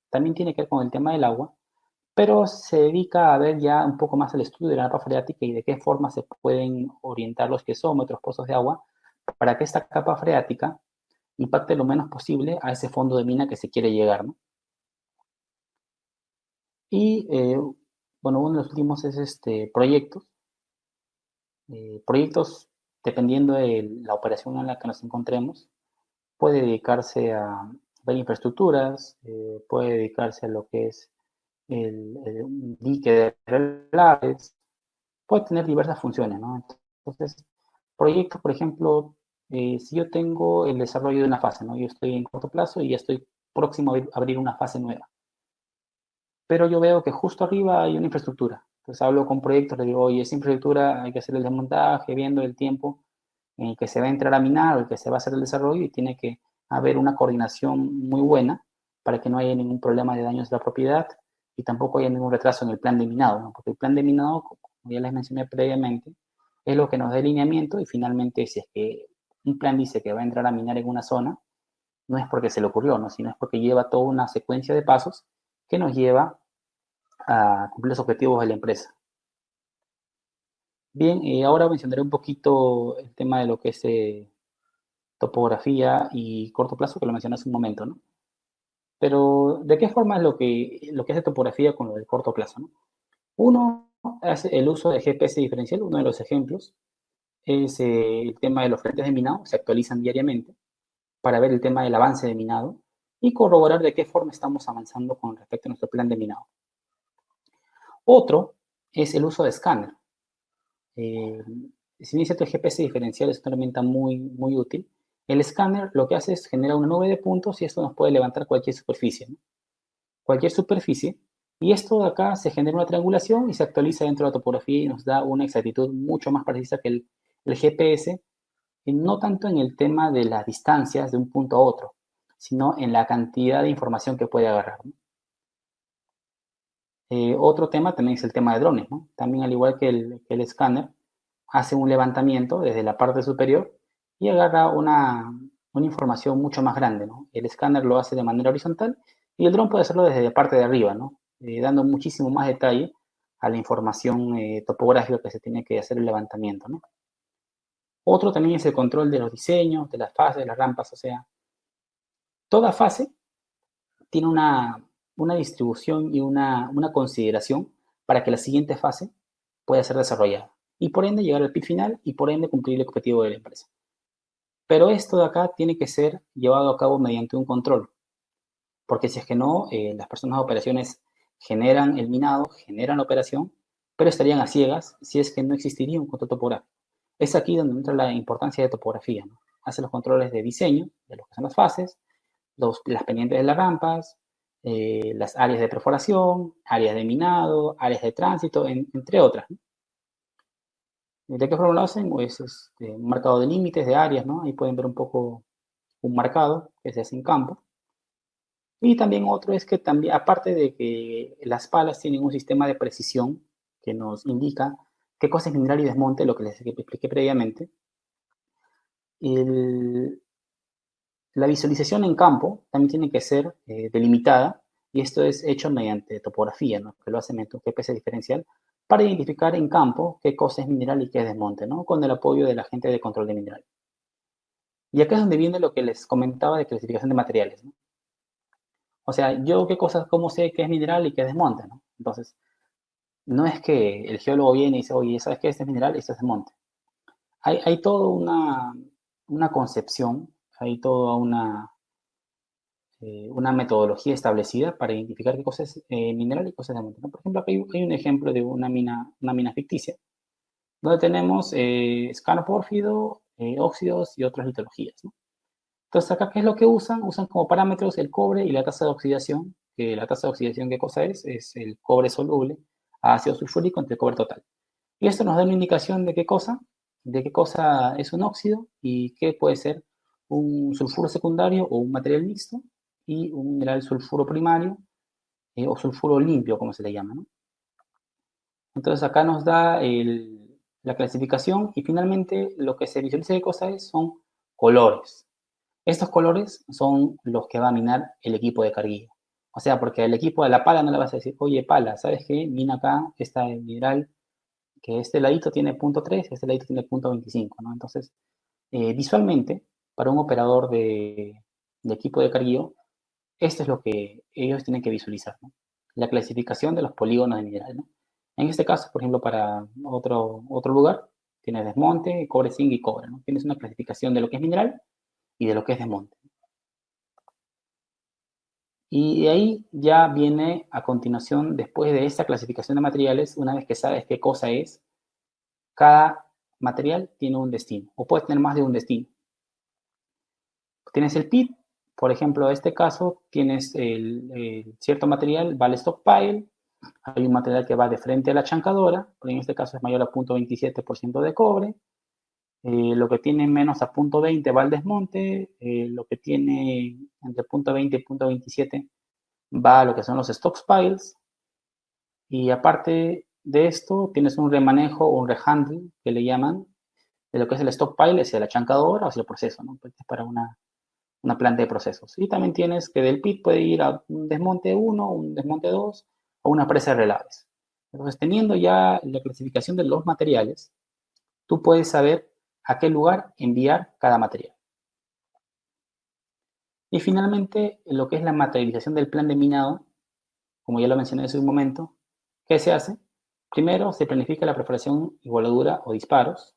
también tiene que ver con el tema del agua, pero se dedica a ver ya un poco más el estudio de la capa freática y de qué forma se pueden orientar los piezómetros, pozos de agua, para que esta capa freática impacte lo menos posible a ese fondo de mina que se quiere llegar, ¿no? Y bueno, uno de los últimos es proyectos. Proyectos dependiendo de la operación en la que nos encontremos, puede dedicarse a ver infraestructuras, puede dedicarse a lo que es el dique de relaves, puede tener diversas funciones, ¿no? Entonces, proyectos, por ejemplo, si yo tengo el desarrollo de una fase, ¿no? Yo estoy en corto plazo y ya estoy próximo a abrir una fase nueva. Pero yo veo que justo arriba hay una infraestructura. Entonces hablo con proyectos, le digo, oye, esa infraestructura hay que hacer el desmontaje, viendo el tiempo en el que se va a entrar a minar o el que se va a hacer el desarrollo y tiene que haber una coordinación muy buena para que no haya ningún problema de daños de la propiedad y tampoco haya ningún retraso en el plan de minado, ¿no? Porque el plan de minado, como ya les mencioné previamente, es lo que nos da el lineamiento y finalmente si es que un plan dice que va a entrar a minar en una zona, no es porque se le ocurrió, ¿no? Sino es porque lleva toda una secuencia de pasos que nos lleva a cumplir los objetivos de la empresa. Bien, ahora mencionaré un poquito el tema de lo que es topografía y corto plazo, que lo mencioné hace un momento, ¿no? Pero, ¿de qué forma es lo que hace topografía con lo del corto plazo, ¿no? Uno hace el uso de GPS diferencial, uno de los ejemplos es el tema de los frentes de minado, se actualizan diariamente para ver el tema del avance de minado y corroborar de qué forma estamos avanzando con respecto a nuestro plan de minado. Otro es el uso de escáner. Si bien es cierto, el GPS diferencial es una herramienta muy útil, el escáner lo que hace es generar una nube de puntos y esto nos puede levantar cualquier superficie, ¿no? Cualquier superficie, y esto de acá se genera una triangulación y se actualiza dentro de la topografía y nos da una exactitud mucho más precisa que el GPS, y no tanto en el tema de las distancias de un punto a otro, sino en la cantidad de información que puede agarrar, ¿no? Otro tema también es el tema de drones, ¿no? También al igual que el escáner, hace un levantamiento desde la parte superior y agarra una información mucho más grande, ¿no? El escáner lo hace de manera horizontal y el dron puede hacerlo desde la parte de arriba, ¿no? Dando muchísimo más detalle a la información topográfica que se tiene que hacer el levantamiento, ¿no? Otro también es el control de los diseños, de las fases, de las rampas, o sea, toda fase tiene una distribución y una consideración para que la siguiente fase pueda ser desarrollada y por ende llegar al PIB final y por ende cumplir el objetivo de la empresa. Pero esto de acá tiene que ser llevado a cabo mediante un control, porque si es que no, las personas de operaciones generan el minado, generan la operación, pero estarían a ciegas si es que no existiría un control topográfico. Es aquí donde entra la importancia de topografía, ¿no? Hace los controles de diseño, de lo que son las fases, las pendientes de las rampas, las áreas de perforación, áreas de minado, áreas de tránsito, entre otras, ¿no? ¿De qué forma lo hacen? Pues un marcado de límites, de áreas, ¿no? Ahí pueden ver un poco un marcado que se hace en campo. Y también otro es que también, aparte de que las palas tienen un sistema de precisión que nos indica qué cosa es mineral y desmonte, lo que les expliqué previamente, la visualización en campo también tiene que ser delimitada y esto es hecho mediante topografía, ¿no? Que lo hace mediante un GPS diferencial para identificar en campo qué cosa es mineral y qué es desmonte, ¿no? Con el apoyo de la gente de control de mineral. Y acá es donde viene lo que les comentaba de clasificación de materiales, ¿no? O sea, yo qué cosas, cómo sé qué es mineral y qué es desmonte, ¿no? Entonces, no es que el geólogo viene y dice, oye, ¿sabes qué? Este es mineral y este es desmonte. Hay toda una concepción, hay toda una metodología establecida para identificar qué cosas es mineral y cosas desmonte, ¿no? Por ejemplo, aquí hay un ejemplo de una mina ficticia, donde tenemos escano pórfido, óxidos y otras litologías, ¿no? Entonces, acá, ¿qué es lo que usan? Usan como parámetros el cobre y la tasa de oxidación, que la tasa de oxidación, ¿qué cosa es? Es el cobre soluble a ácido sulfúrico entre el cobre total. Y esto nos da una indicación de qué cosa es un óxido y qué puede ser un sulfuro secundario o un material mixto y un mineral sulfuro primario o sulfuro limpio, como se le llama, ¿no? Entonces acá nos da la clasificación y finalmente lo que se visualiza de cosa son colores. Estos colores son los que va a minar el equipo de carguillo. O sea, porque al equipo de la pala no le vas a decir, oye, pala, ¿sabes qué? Mina acá está el mineral que este ladito tiene punto 3, este ladito tiene punto 25, ¿no? Entonces, visualmente, para un operador de equipo de carguillo, esto es lo que ellos tienen que visualizar, ¿no? La clasificación de los polígonos de mineral, ¿no? En este caso, por ejemplo, para otro lugar, Tienes desmonte, cobre, zinc y cobre, ¿no? Tienes una clasificación de lo que es mineral y de lo que es desmonte. Y de ahí ya viene a continuación, después de esta clasificación de materiales, una vez que sabes qué cosa es, cada material tiene un destino, o puede tener más de un destino. Tienes el pit, por ejemplo, en este caso tienes el cierto material, va al stockpile, hay un material que va de frente a la chancadora, pero en este caso es mayor a 0.27% de cobre, lo que tiene menos a 0.20 va al desmonte, lo que tiene entre 0.20 y 0.27 va a lo que son los stockpiles, y aparte de esto tienes un remanejo o un rehandle que le llaman de lo que es el stockpile hacia la chancadora o hacia el proceso, ¿no? Pues es para una planta de procesos. Y también tienes que del pit puede ir a un desmonte 1, un desmonte 2 o una presa de relaves. Entonces, teniendo ya la clasificación de los materiales, tú puedes saber a qué lugar enviar cada material. Y finalmente, lo que es la materialización del plan de minado, como ya lo mencioné hace un momento, ¿qué se hace? Primero se planifica la perforación, igualadura o disparos,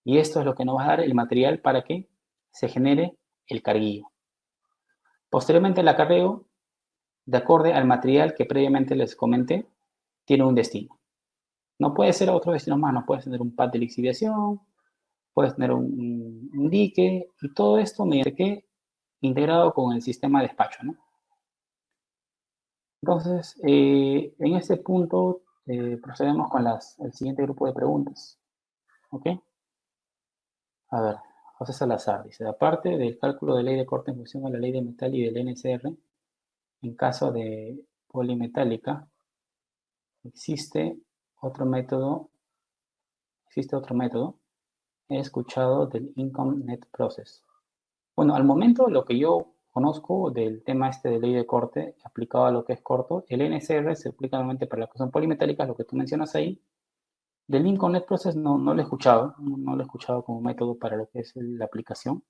y esto es lo que nos va a dar el material para que se genere el carguillo. Posteriormente el acarreo, de acuerdo al material que previamente les comenté, tiene un destino. No puede ser otro destino más, no puedes tener un pad de lixiviación, puedes tener un dique, y todo esto mediante que integrado con el sistema de despacho, ¿no? Entonces, en este punto procedemos con el siguiente grupo de preguntas. ¿Ok? A ver, José Salazar dice, aparte del cálculo de ley de corte en función a la ley de metal y del NSR, en caso de polimetálica, existe otro método, he escuchado del Income Net Process. Bueno, al momento lo que yo conozco del tema este de ley de corte aplicado a lo que es corto, el NSR se aplica normalmente para las que son polimetálicas, lo que tú mencionas ahí. Del Income Net Process no lo he escuchado, no lo he escuchado como método para lo que es la aplicación.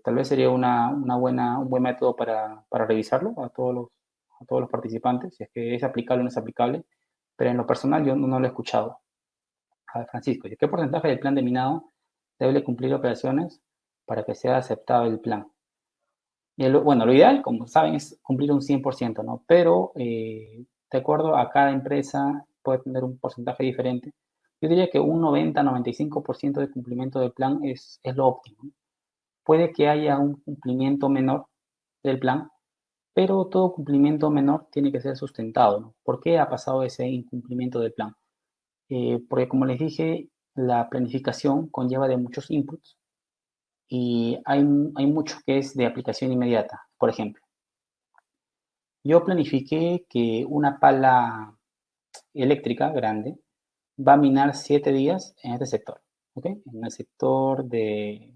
Tal vez sería un buen método para revisarlo a todos los participantes, si es que es aplicable o no es aplicable, pero en lo personal yo no lo he escuchado. A ver, Francisco, ¿qué porcentaje del plan de minado debe cumplir operaciones para que sea aceptado el plan? Y bueno, lo ideal, como saben, es cumplir un 100%, ¿no? Pero de acuerdo a cada empresa puede tener un porcentaje diferente. Yo diría que un 90-95% de cumplimiento del plan es lo óptimo, ¿no? Puede que haya un cumplimiento menor del plan, pero todo cumplimiento menor tiene que ser sustentado, ¿no? ¿Por qué ha pasado ese incumplimiento del plan? Porque como les dije, la planificación conlleva de muchos inputs y hay mucho que es de aplicación inmediata. Por ejemplo, yo planifiqué que una pala eléctrica grande va a minar 7 días en este sector, ¿ok? En el sector de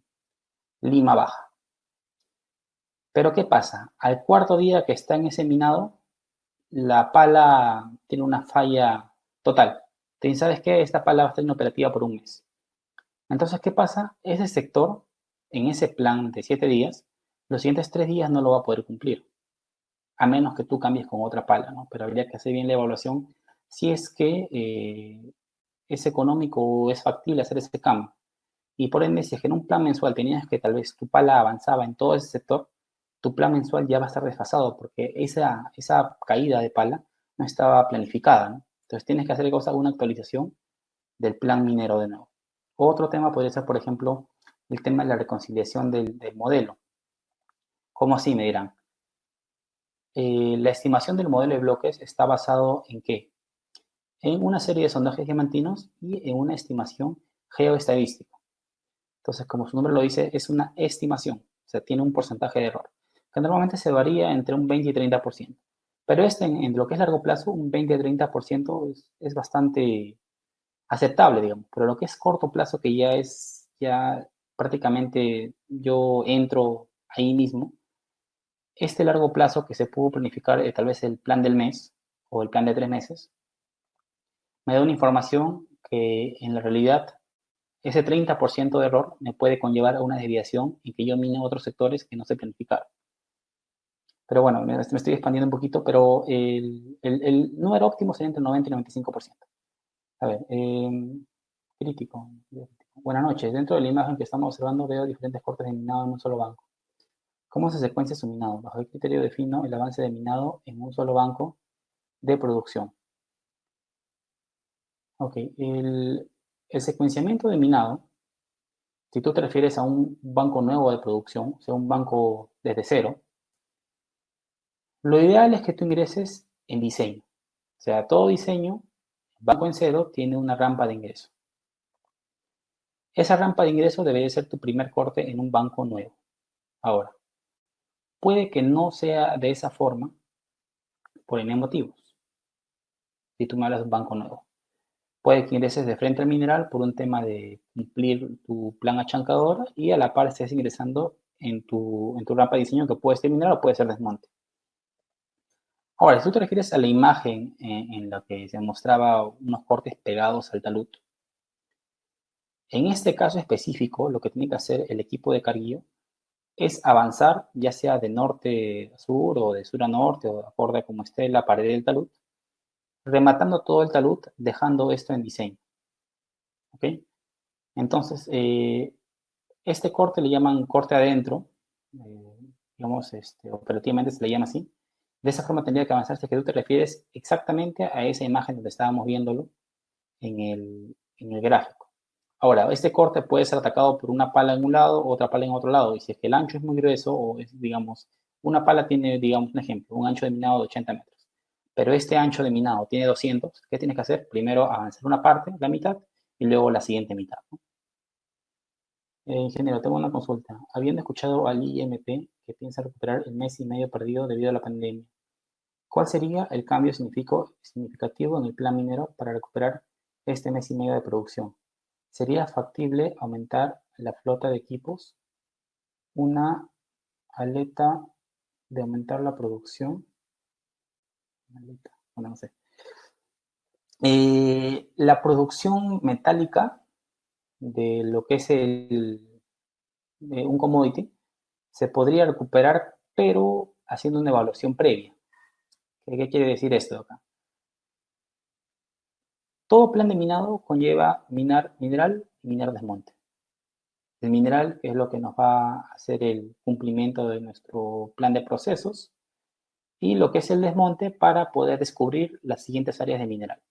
Lima Baja. Pero ¿qué pasa? Al cuarto día que está en ese minado, la pala tiene una falla total. ¿Sabes qué? Esta pala va a estar inoperativa por un mes. Entonces, ¿qué pasa? Ese sector, en ese plan de 7 días, los siguientes 3 días no lo va a poder cumplir, a menos que tú cambies con otra pala, ¿no? Pero habría que hacer bien la evaluación si es que es económico o es factible hacer ese cambio. Y por ende, si es que en un plan mensual tenías que tal vez tu pala avanzaba en todo ese sector, tu plan mensual ya va a estar desfasado porque esa caída de pala no estaba planificada, ¿no? Entonces tienes que hacer una actualización del plan minero de nuevo. Otro tema podría ser, por ejemplo, el tema de la reconciliación del modelo. ¿Cómo así? Me dirán. La estimación del modelo de bloques está basado ¿en qué? En una serie de sondajes diamantinos y en una estimación geoestadística. Entonces, como su nombre lo dice, es una estimación, o sea, tiene un porcentaje de error, que normalmente se varía entre un 20 y 30%. Pero en lo que es largo plazo, un 20-30% es bastante aceptable, digamos. Pero lo que es corto plazo, que ya prácticamente yo entro ahí mismo, este largo plazo que se pudo planificar, tal vez el plan del mes o el plan de 3 meses, me da una información que en la realidad ese 30% de error me puede conllevar a una desviación en que yo mine otros sectores que no se planificaron. Pero bueno, me estoy expandiendo un poquito, pero el número óptimo sería entre 90 y 95%. A ver, crítico. Buenas noches. Dentro de la imagen que estamos observando veo diferentes cortes de minado en un solo banco. ¿Cómo se secuencia su minado? Bajo el criterio defino el avance de minado en un solo banco de producción. Ok, el secuenciamiento de minado, si tú te refieres a un banco nuevo de producción, o sea, un banco desde cero, lo ideal es que tú ingreses en diseño. O sea, todo diseño, banco en cero, tiene una rampa de ingreso. Esa rampa de ingreso debe ser tu primer corte en un banco nuevo. Ahora, puede que no sea de esa forma por N motivos. Si tú me hablas de un banco nuevo. Puede que ingreses de frente al mineral por un tema de cumplir tu plan achancador y a la par estés ingresando en tu rampa de diseño que puede ser mineral o puede ser desmonte. Ahora, si tú te refieres a la imagen en la que se mostraba unos cortes pegados al talud, en este caso específico, lo que tiene que hacer el equipo de carguillo es avanzar, ya sea de norte a sur o de sur a norte, o de acuerdo a cómo esté la pared del talud, rematando todo el talud, dejando esto en diseño. ¿Ok? Entonces, este corte le llaman corte adentro, digamos, operativamente se le llama así. De esa forma tendría que avanzarse, que tú te refieres exactamente a esa imagen donde estábamos viéndolo en el gráfico. Ahora, este corte puede ser atacado por una pala en un lado, otra pala en otro lado, y si es que el ancho es muy grueso, o es, digamos, una pala tiene, digamos, un ejemplo, un ancho de minado de 80 metros, pero este ancho de minado tiene 200, ¿qué tienes que hacer? Primero avanzar una parte, la mitad, y luego la siguiente mitad, ¿no? Ingeniero, tengo una consulta. Habiendo escuchado al IMP que piensa recuperar el mes y medio perdido debido a la pandemia, ¿cuál sería el cambio significativo en el plan minero para recuperar este mes y medio de producción? ¿Sería factible aumentar la flota de equipos? ¿Una aleta de aumentar la producción? Bueno, no sé. La producción metálica de lo que es un commodity se podría recuperar, pero haciendo una evaluación previa. ¿Qué quiere decir esto acá? Todo plan de minado conlleva minar mineral y minar desmonte. El mineral es lo que nos va a hacer el cumplimiento de nuestro plan de procesos y lo que es el desmonte para poder descubrir las siguientes áreas de mineral.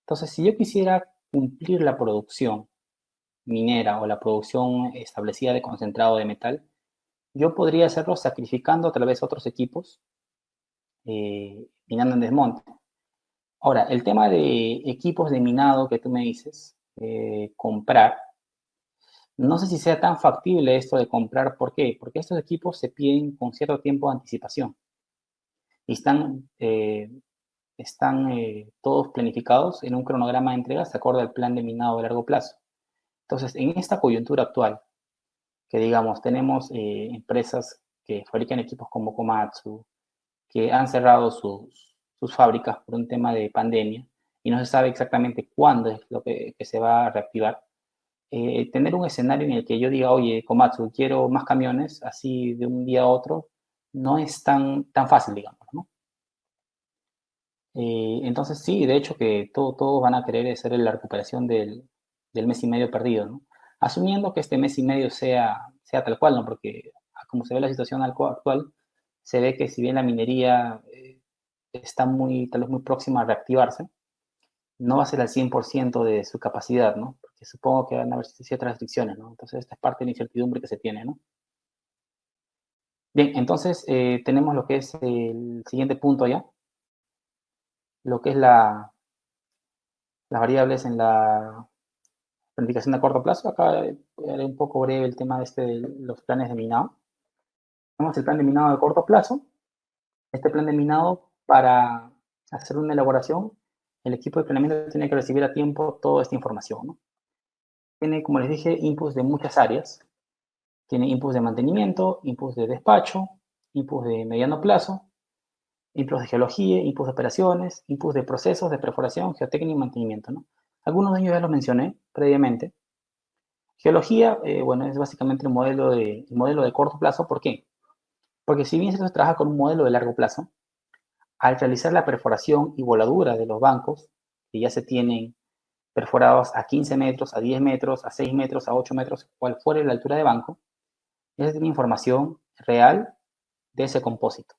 Entonces, si yo quisiera cumplir la producción minera o la producción establecida de concentrado de metal, yo podría hacerlo sacrificando a través de otros equipos, minando en desmonte. Ahora, el tema de equipos de minado que tú me dices, comprar, no sé si sea tan factible esto de comprar. ¿Por qué? Porque estos equipos se piden con cierto tiempo de anticipación y están todos planificados en un cronograma de entregas de acuerdo al plan de minado de largo plazo. Entonces, en esta coyuntura actual, que digamos, tenemos empresas que fabrican equipos como Komatsu, que han cerrado sus fábricas por un tema de pandemia y no se sabe exactamente cuándo es lo que se va a reactivar. Tener un escenario en el que yo diga, oye, Komatsu, quiero más camiones, así de un día a otro, no es tan fácil, digamos, ¿no? Entonces sí, de hecho que todos van a querer hacer la recuperación del mes y medio perdido, ¿no? Asumiendo que este mes y medio sea tal cual, ¿no? Porque como se ve la situación actual, se ve que si bien la minería está tal vez muy próxima a reactivarse, no va a ser al 100% de su capacidad, ¿no? Porque supongo que van a haber ciertas restricciones, ¿no? Entonces esta es parte de la incertidumbre que se tiene, ¿no? Bien, entonces tenemos lo que es el siguiente punto ya, lo que es las variables en la planificación a corto plazo. Acá haré un poco breve el tema de los planes de minado. Tenemos el plan de minado de corto plazo. Este plan de minado, para hacer una elaboración, el equipo de planeamiento tiene que recibir a tiempo toda esta información, ¿no? Tiene, como les dije, inputs de muchas áreas. Tiene inputs de mantenimiento, inputs de despacho, inputs de mediano plazo, inputs de geología, inputs de operaciones, inputs de procesos de perforación, geotécnica y mantenimiento, ¿no? Algunos de ellos ya los mencioné previamente. Geología, bueno, es básicamente el modelo de corto plazo. ¿Por qué? Porque si bien se trabaja con un modelo de largo plazo, al realizar la perforación y voladura de los bancos que ya se tienen perforados a 15 metros, a 10 metros, a 6 metros, a 8 metros, cual fuere la altura de banco. Esa es una información real de ese compósito.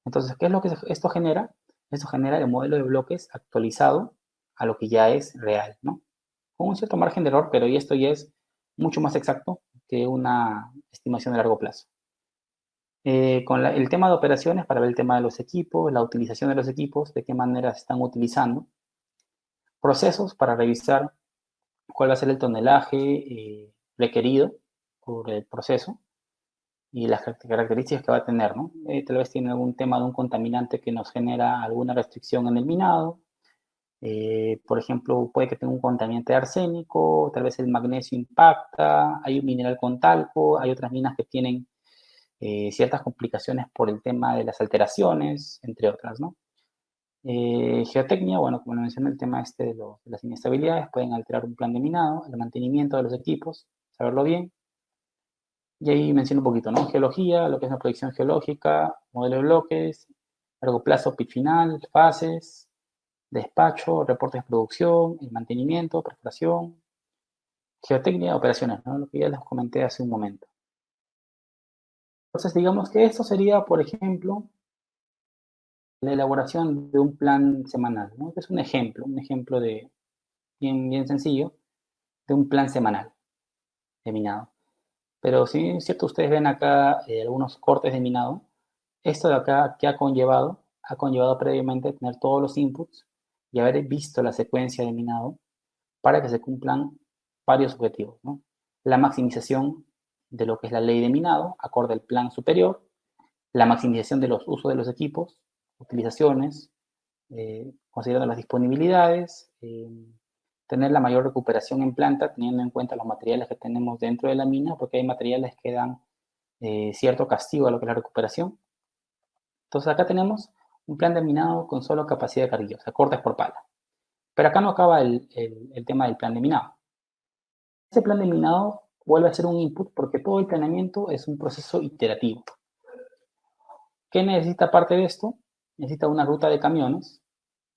Entonces, ¿qué es lo que esto genera? Esto genera el modelo de bloques actualizado a lo que ya es real, ¿no? Con un cierto margen de error, pero esto ya es mucho más exacto que una estimación de largo plazo. Con el tema de operaciones, para ver el tema de los equipos, la utilización de los equipos, de qué manera se están utilizando. Procesos para revisar cuál va a ser el tonelaje requerido por el proceso y las características que va a tener, ¿no? Tal vez tiene algún tema de un contaminante que nos genera alguna restricción en el minado. Por ejemplo, puede que tenga un contaminante arsénico, tal vez el magnesio impacta, hay un mineral con talco, hay otras minas que tienen ciertas complicaciones por el tema de las alteraciones, entre otras, ¿no? Geotecnia, bueno, como lo mencioné, el tema de las inestabilidades pueden alterar un plan de minado, el mantenimiento de los equipos, saberlo bien. Y ahí menciono un poquito, ¿no? Geología, lo que es la proyección geológica, modelo de bloques, largo plazo, pit final, fases, despacho, reportes de producción, el mantenimiento, preparación, geotecnia, operaciones, ¿no? Lo que ya les comenté hace un momento. Entonces, digamos que esto sería, por ejemplo, la elaboración de un plan semanal, ¿no? Es un ejemplo de bien sencillo, de un plan semanal de minado. Pero si es cierto, ustedes ven acá algunos cortes de minado, esto de acá, ¿qué ha conllevado? Ha conllevado previamente tener todos los inputs y haber visto la secuencia de minado para que se cumplan varios objetivos, ¿no? La maximización de lo que es la ley de minado, acorde al plan superior, la maximización de los usos de los equipos, utilizaciones, considerando las disponibilidades, tener la mayor recuperación en planta, teniendo en cuenta los materiales que tenemos dentro de la mina, porque hay materiales que dan cierto castigo a lo que es la recuperación. Entonces acá tenemos un plan de minado con solo capacidad de carguillo, o sea, cortes por pala. Pero acá no acaba el tema del plan de minado. Este plan de minado vuelve a ser un input porque todo el planeamiento es un proceso iterativo. ¿Qué necesita aparte de esto? Necesita una ruta de camiones,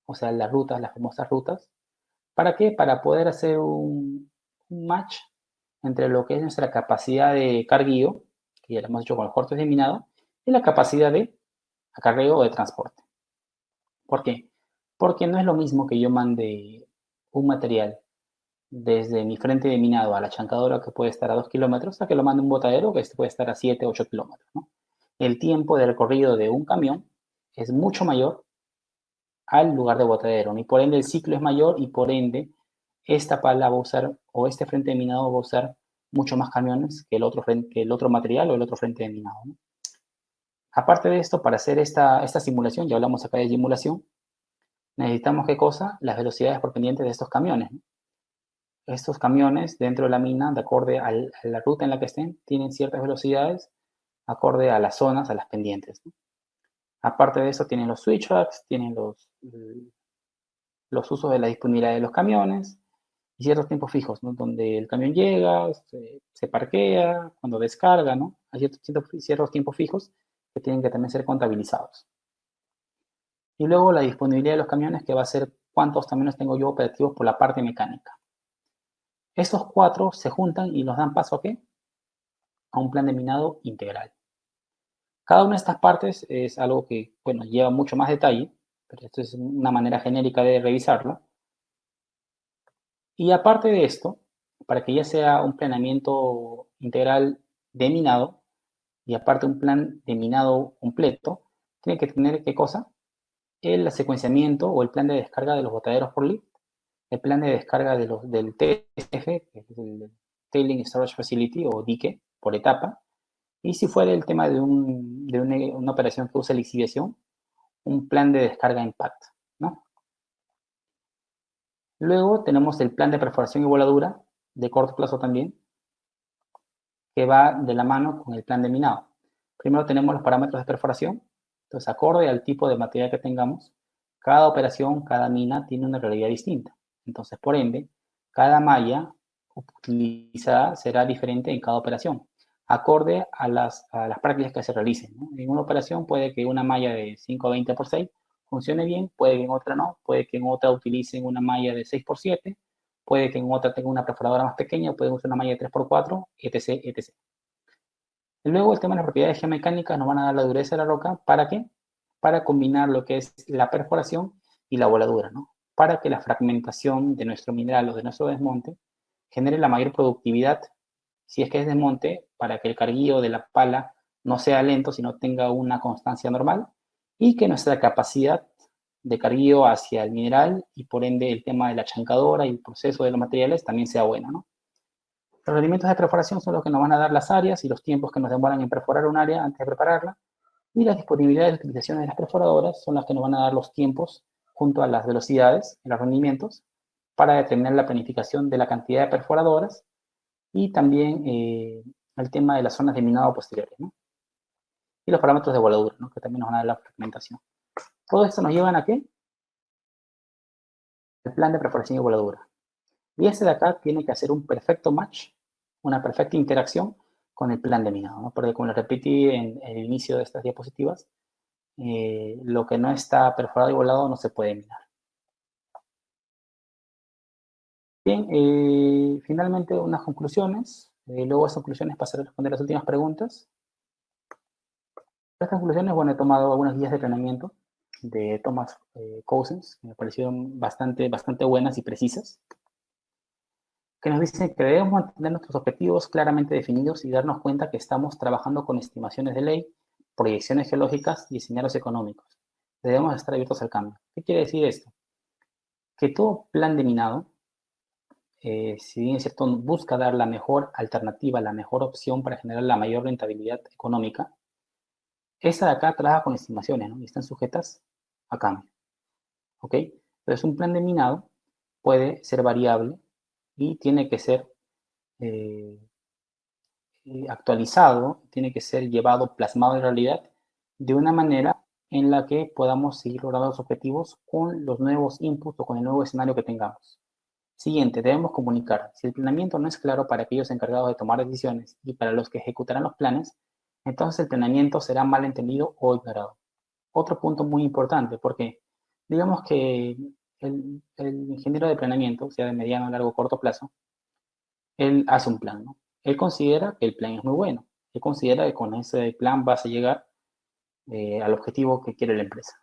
o sea, las rutas, las famosas rutas. ¿Para qué? Para poder hacer un match entre lo que es nuestra capacidad de carguillo, que ya lo hemos hecho con los cortes de minado, y la capacidad de acarreo o de transporte. ¿Por qué? Porque no es lo mismo que yo mande un material desde mi frente de minado a la chancadora, que puede estar a 2 kilómetros, a que lo mande un botadero que puede estar a 7, 8 kilómetros, ¿no? El tiempo de recorrido de un camión es mucho mayor al lugar de botadero, y por ende el ciclo es mayor y por ende esta pala va a usar, o este frente de minado va a usar mucho más camiones que el otro material o el otro frente de minado, ¿no? Aparte de esto, para hacer esta simulación, ya hablamos acá de simulación, necesitamos ¿qué cosa? Las velocidades por pendiente de estos camiones, ¿no? Estos camiones dentro de la mina, de acorde a la ruta en la que estén, tienen ciertas velocidades acorde a las zonas, a las pendientes, ¿no? Aparte de eso, tienen los switch tracks, tienen los usos de la disponibilidad de los camiones y ciertos tiempos fijos, ¿no? Donde el camión llega, se parquea, cuando descarga, ¿no? Hay ciertos tiempos fijos que tienen que también ser contabilizados. Y luego la disponibilidad de los camiones, que va a ser cuántos camiones tengo yo operativos por la parte mecánica. Estos cuatro se juntan y nos dan paso ¿a qué? A un plan de minado integral. Cada una de estas partes es algo que, bueno, lleva mucho más detalle, pero esto es una manera genérica de revisarlo. Y aparte de esto, para que ya sea un planeamiento integral de minado, y aparte un plan de minado completo, tiene que tener, ¿qué cosa? El secuenciamiento o el plan de descarga de los botaderos por lift, el plan de descarga del TSF, que es el Tailing Storage Facility o dique, por etapa, y si fuera el tema de una operación que usa lixiviación, un plan de descarga impact, ¿no? Luego tenemos el plan de perforación y voladura, de corto plazo también, que va de la mano con el plan de minado. Primero tenemos los parámetros de perforación, entonces acorde al tipo de material que tengamos, cada operación, cada mina tiene una realidad distinta. Entonces, por ende, cada malla utilizada será diferente en cada operación, acorde a las prácticas que se realicen, ¿no? En una operación puede que una malla de 520 por 6 funcione bien, puede que en otra no, puede que en otra utilicen una malla de 6 por 7 puede que en otra tenga una perforadora más pequeña, puede usar una malla de 3x4, etc, etc. Y luego el tema de las propiedades geomecánicas nos van a dar la dureza de la roca, ¿para qué? Para combinar lo que es la perforación y la voladura, ¿no? Para que la fragmentación de nuestro mineral o de nuestro desmonte genere la mayor productividad, si es que es desmonte, para que el carguío de la pala no sea lento, sino tenga una constancia normal, y que nuestra capacidad de carguío hacia el mineral y por ende el tema de la chancadora y el proceso de los materiales también sea buena, ¿no? Los rendimientos de perforación son los que nos van a dar las áreas y los tiempos que nos demoran en perforar un área antes de prepararla, y las disponibilidades de utilización de las perforadoras son las que nos van a dar los tiempos junto a las velocidades y los rendimientos para determinar la planificación de la cantidad de perforadoras y también el tema de las zonas de minado posteriores, ¿no? Y los parámetros de voladura, ¿no? Que también nos van a dar la fragmentación. Todo esto nos lleva a ¿qué? El plan de perforación y voladura. Y este de acá tiene que hacer un perfecto match, una perfecta interacción con el plan de minado, ¿no? Porque como lo repetí en el inicio de estas diapositivas, lo que no está perforado y volado no se puede minar. Bien, finalmente unas conclusiones. Luego esas conclusiones pasaré a responder las últimas preguntas. Las conclusiones, bueno, he tomado algunas guías de entrenamiento de Thomas Cousins, que me parecieron bastante buenas y precisas, que nos dicen que debemos mantener nuestros objetivos claramente definidos y darnos cuenta que estamos trabajando con estimaciones de ley, proyecciones geológicas y escenarios económicos. Debemos estar abiertos al cambio. ¿Qué quiere decir esto? Que todo plan de minado, si bien es cierto, busca dar la mejor alternativa, la mejor opción para generar la mayor rentabilidad económica, esa de acá trabaja con estimaciones, ¿no? Y están sujetas a cambio. ¿Ok? Entonces, un plan de minado puede ser variable y tiene que ser actualizado, tiene que ser llevado, plasmado en realidad, de una manera en la que podamos seguir logrando los objetivos con los nuevos inputs o con el nuevo escenario que tengamos. Siguiente, debemos comunicar. Si el planeamiento no es claro para aquellos encargados de tomar decisiones y para los que ejecutarán los planes, entonces el planeamiento será mal entendido o ignorado. Otro punto muy importante, porque digamos que el ingeniero de planeamiento, sea de mediano, largo o corto plazo, él hace un plan, ¿no? Él considera que el plan es muy bueno. Él considera que con ese plan vas a llegar al objetivo que quiere la empresa.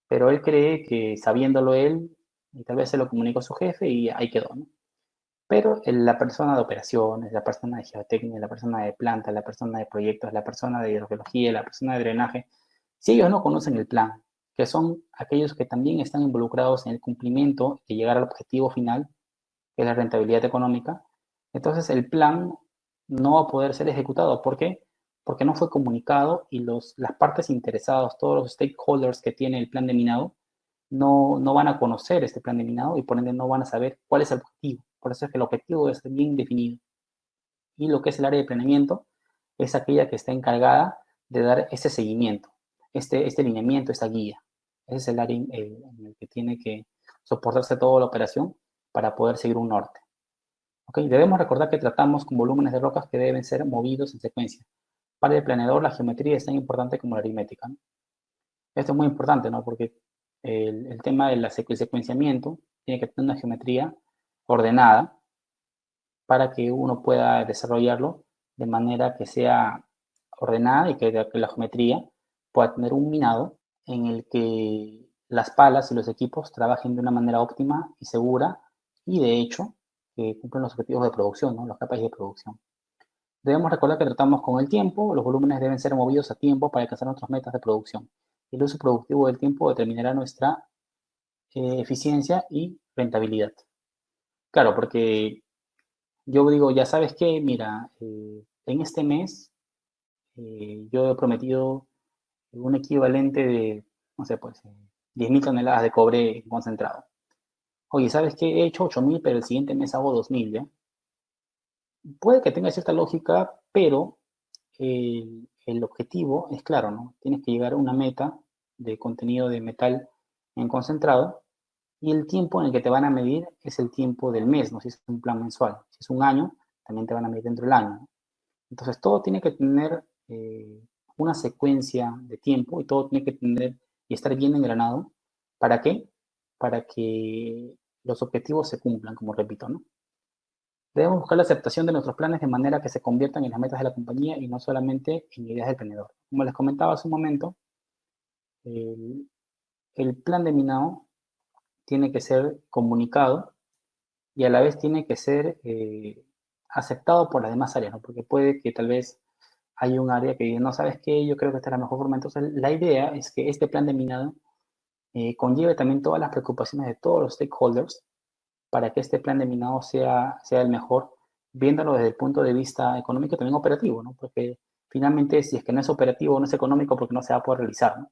Pero él cree que sabiéndolo él, y tal vez se lo comunicó a su jefe y ahí quedó, ¿no? Pero la persona de operaciones, la persona de geotecnia, la persona de planta, la persona de proyectos, la persona de hidrogeología, la persona de drenaje, si ellos no conocen el plan, que son aquellos que también están involucrados en el cumplimiento de llegar al objetivo final, que es la rentabilidad económica, entonces el plan no va a poder ser ejecutado. ¿Por qué? Porque no fue comunicado y las partes interesadas, todos los stakeholders que tiene el plan de minado, no van a conocer este plan de minado y por ende no van a saber cuál es el objetivo. Por eso es que el objetivo debe ser bien definido. Y lo que es el área de planeamiento es aquella que está encargada de dar ese seguimiento, este lineamiento, esta guía. Ese es el área en el que tiene que soportarse toda la operación para poder seguir un norte. ¿Okay? Debemos recordar que tratamos con volúmenes de rocas que deben ser movidos en secuencia. Para el planeador la geometría es tan importante como la aritmética, ¿no? Esto es muy importante, ¿no? Porque el tema del secuenciamiento tiene que tener una geometría ordenada para que uno pueda desarrollarlo de manera que sea ordenada y que la geometría pueda tener un minado en el que las palas y los equipos trabajen de una manera óptima y segura y de hecho que cumplen los objetivos de producción, ¿no? Los KPIs de producción. Debemos recordar que tratamos con el tiempo, los volúmenes deben ser movidos a tiempo para alcanzar nuestras metas de producción. El uso productivo del tiempo determinará nuestra eficiencia y rentabilidad. Claro, porque yo digo, ya sabes qué, mira, en este mes yo he prometido un equivalente de, no sé, pues 10.000 toneladas de cobre concentrado. Oye, ¿sabes qué? He hecho 8.000, pero el siguiente mes hago 2.000, ¿ya? Puede que tenga cierta lógica, pero el objetivo es claro, ¿no? Tienes que llegar a una meta de contenido de metal en concentrado y el tiempo en el que te van a medir es el tiempo del mes, ¿no? Si es un plan mensual. Si es un año, también te van a medir dentro del año, ¿no? Entonces, todo tiene que tener una secuencia de tiempo y todo tiene que tener y estar bien engranado. ¿Para qué? Para que los objetivos se cumplan, como repito, ¿no? Debemos buscar la aceptación de nuestros planes de manera que se conviertan en las metas de la compañía y no solamente en ideas del emprendedor. Como les comentaba hace un momento, el plan de minado tiene que ser comunicado y a la vez tiene que ser aceptado por las demás áreas, ¿no? Porque puede que tal vez haya un área que diga, no, ¿sabes qué? Yo creo que esta es la mejor forma. Entonces, la idea es que este plan de minado conlleve también todas las preocupaciones de todos los stakeholders para que este plan de minado sea el mejor, viéndolo desde el punto de vista económico y también operativo, ¿no? Porque finalmente, si es que no es operativo, no es económico, porque no se va a poder realizar, ¿no?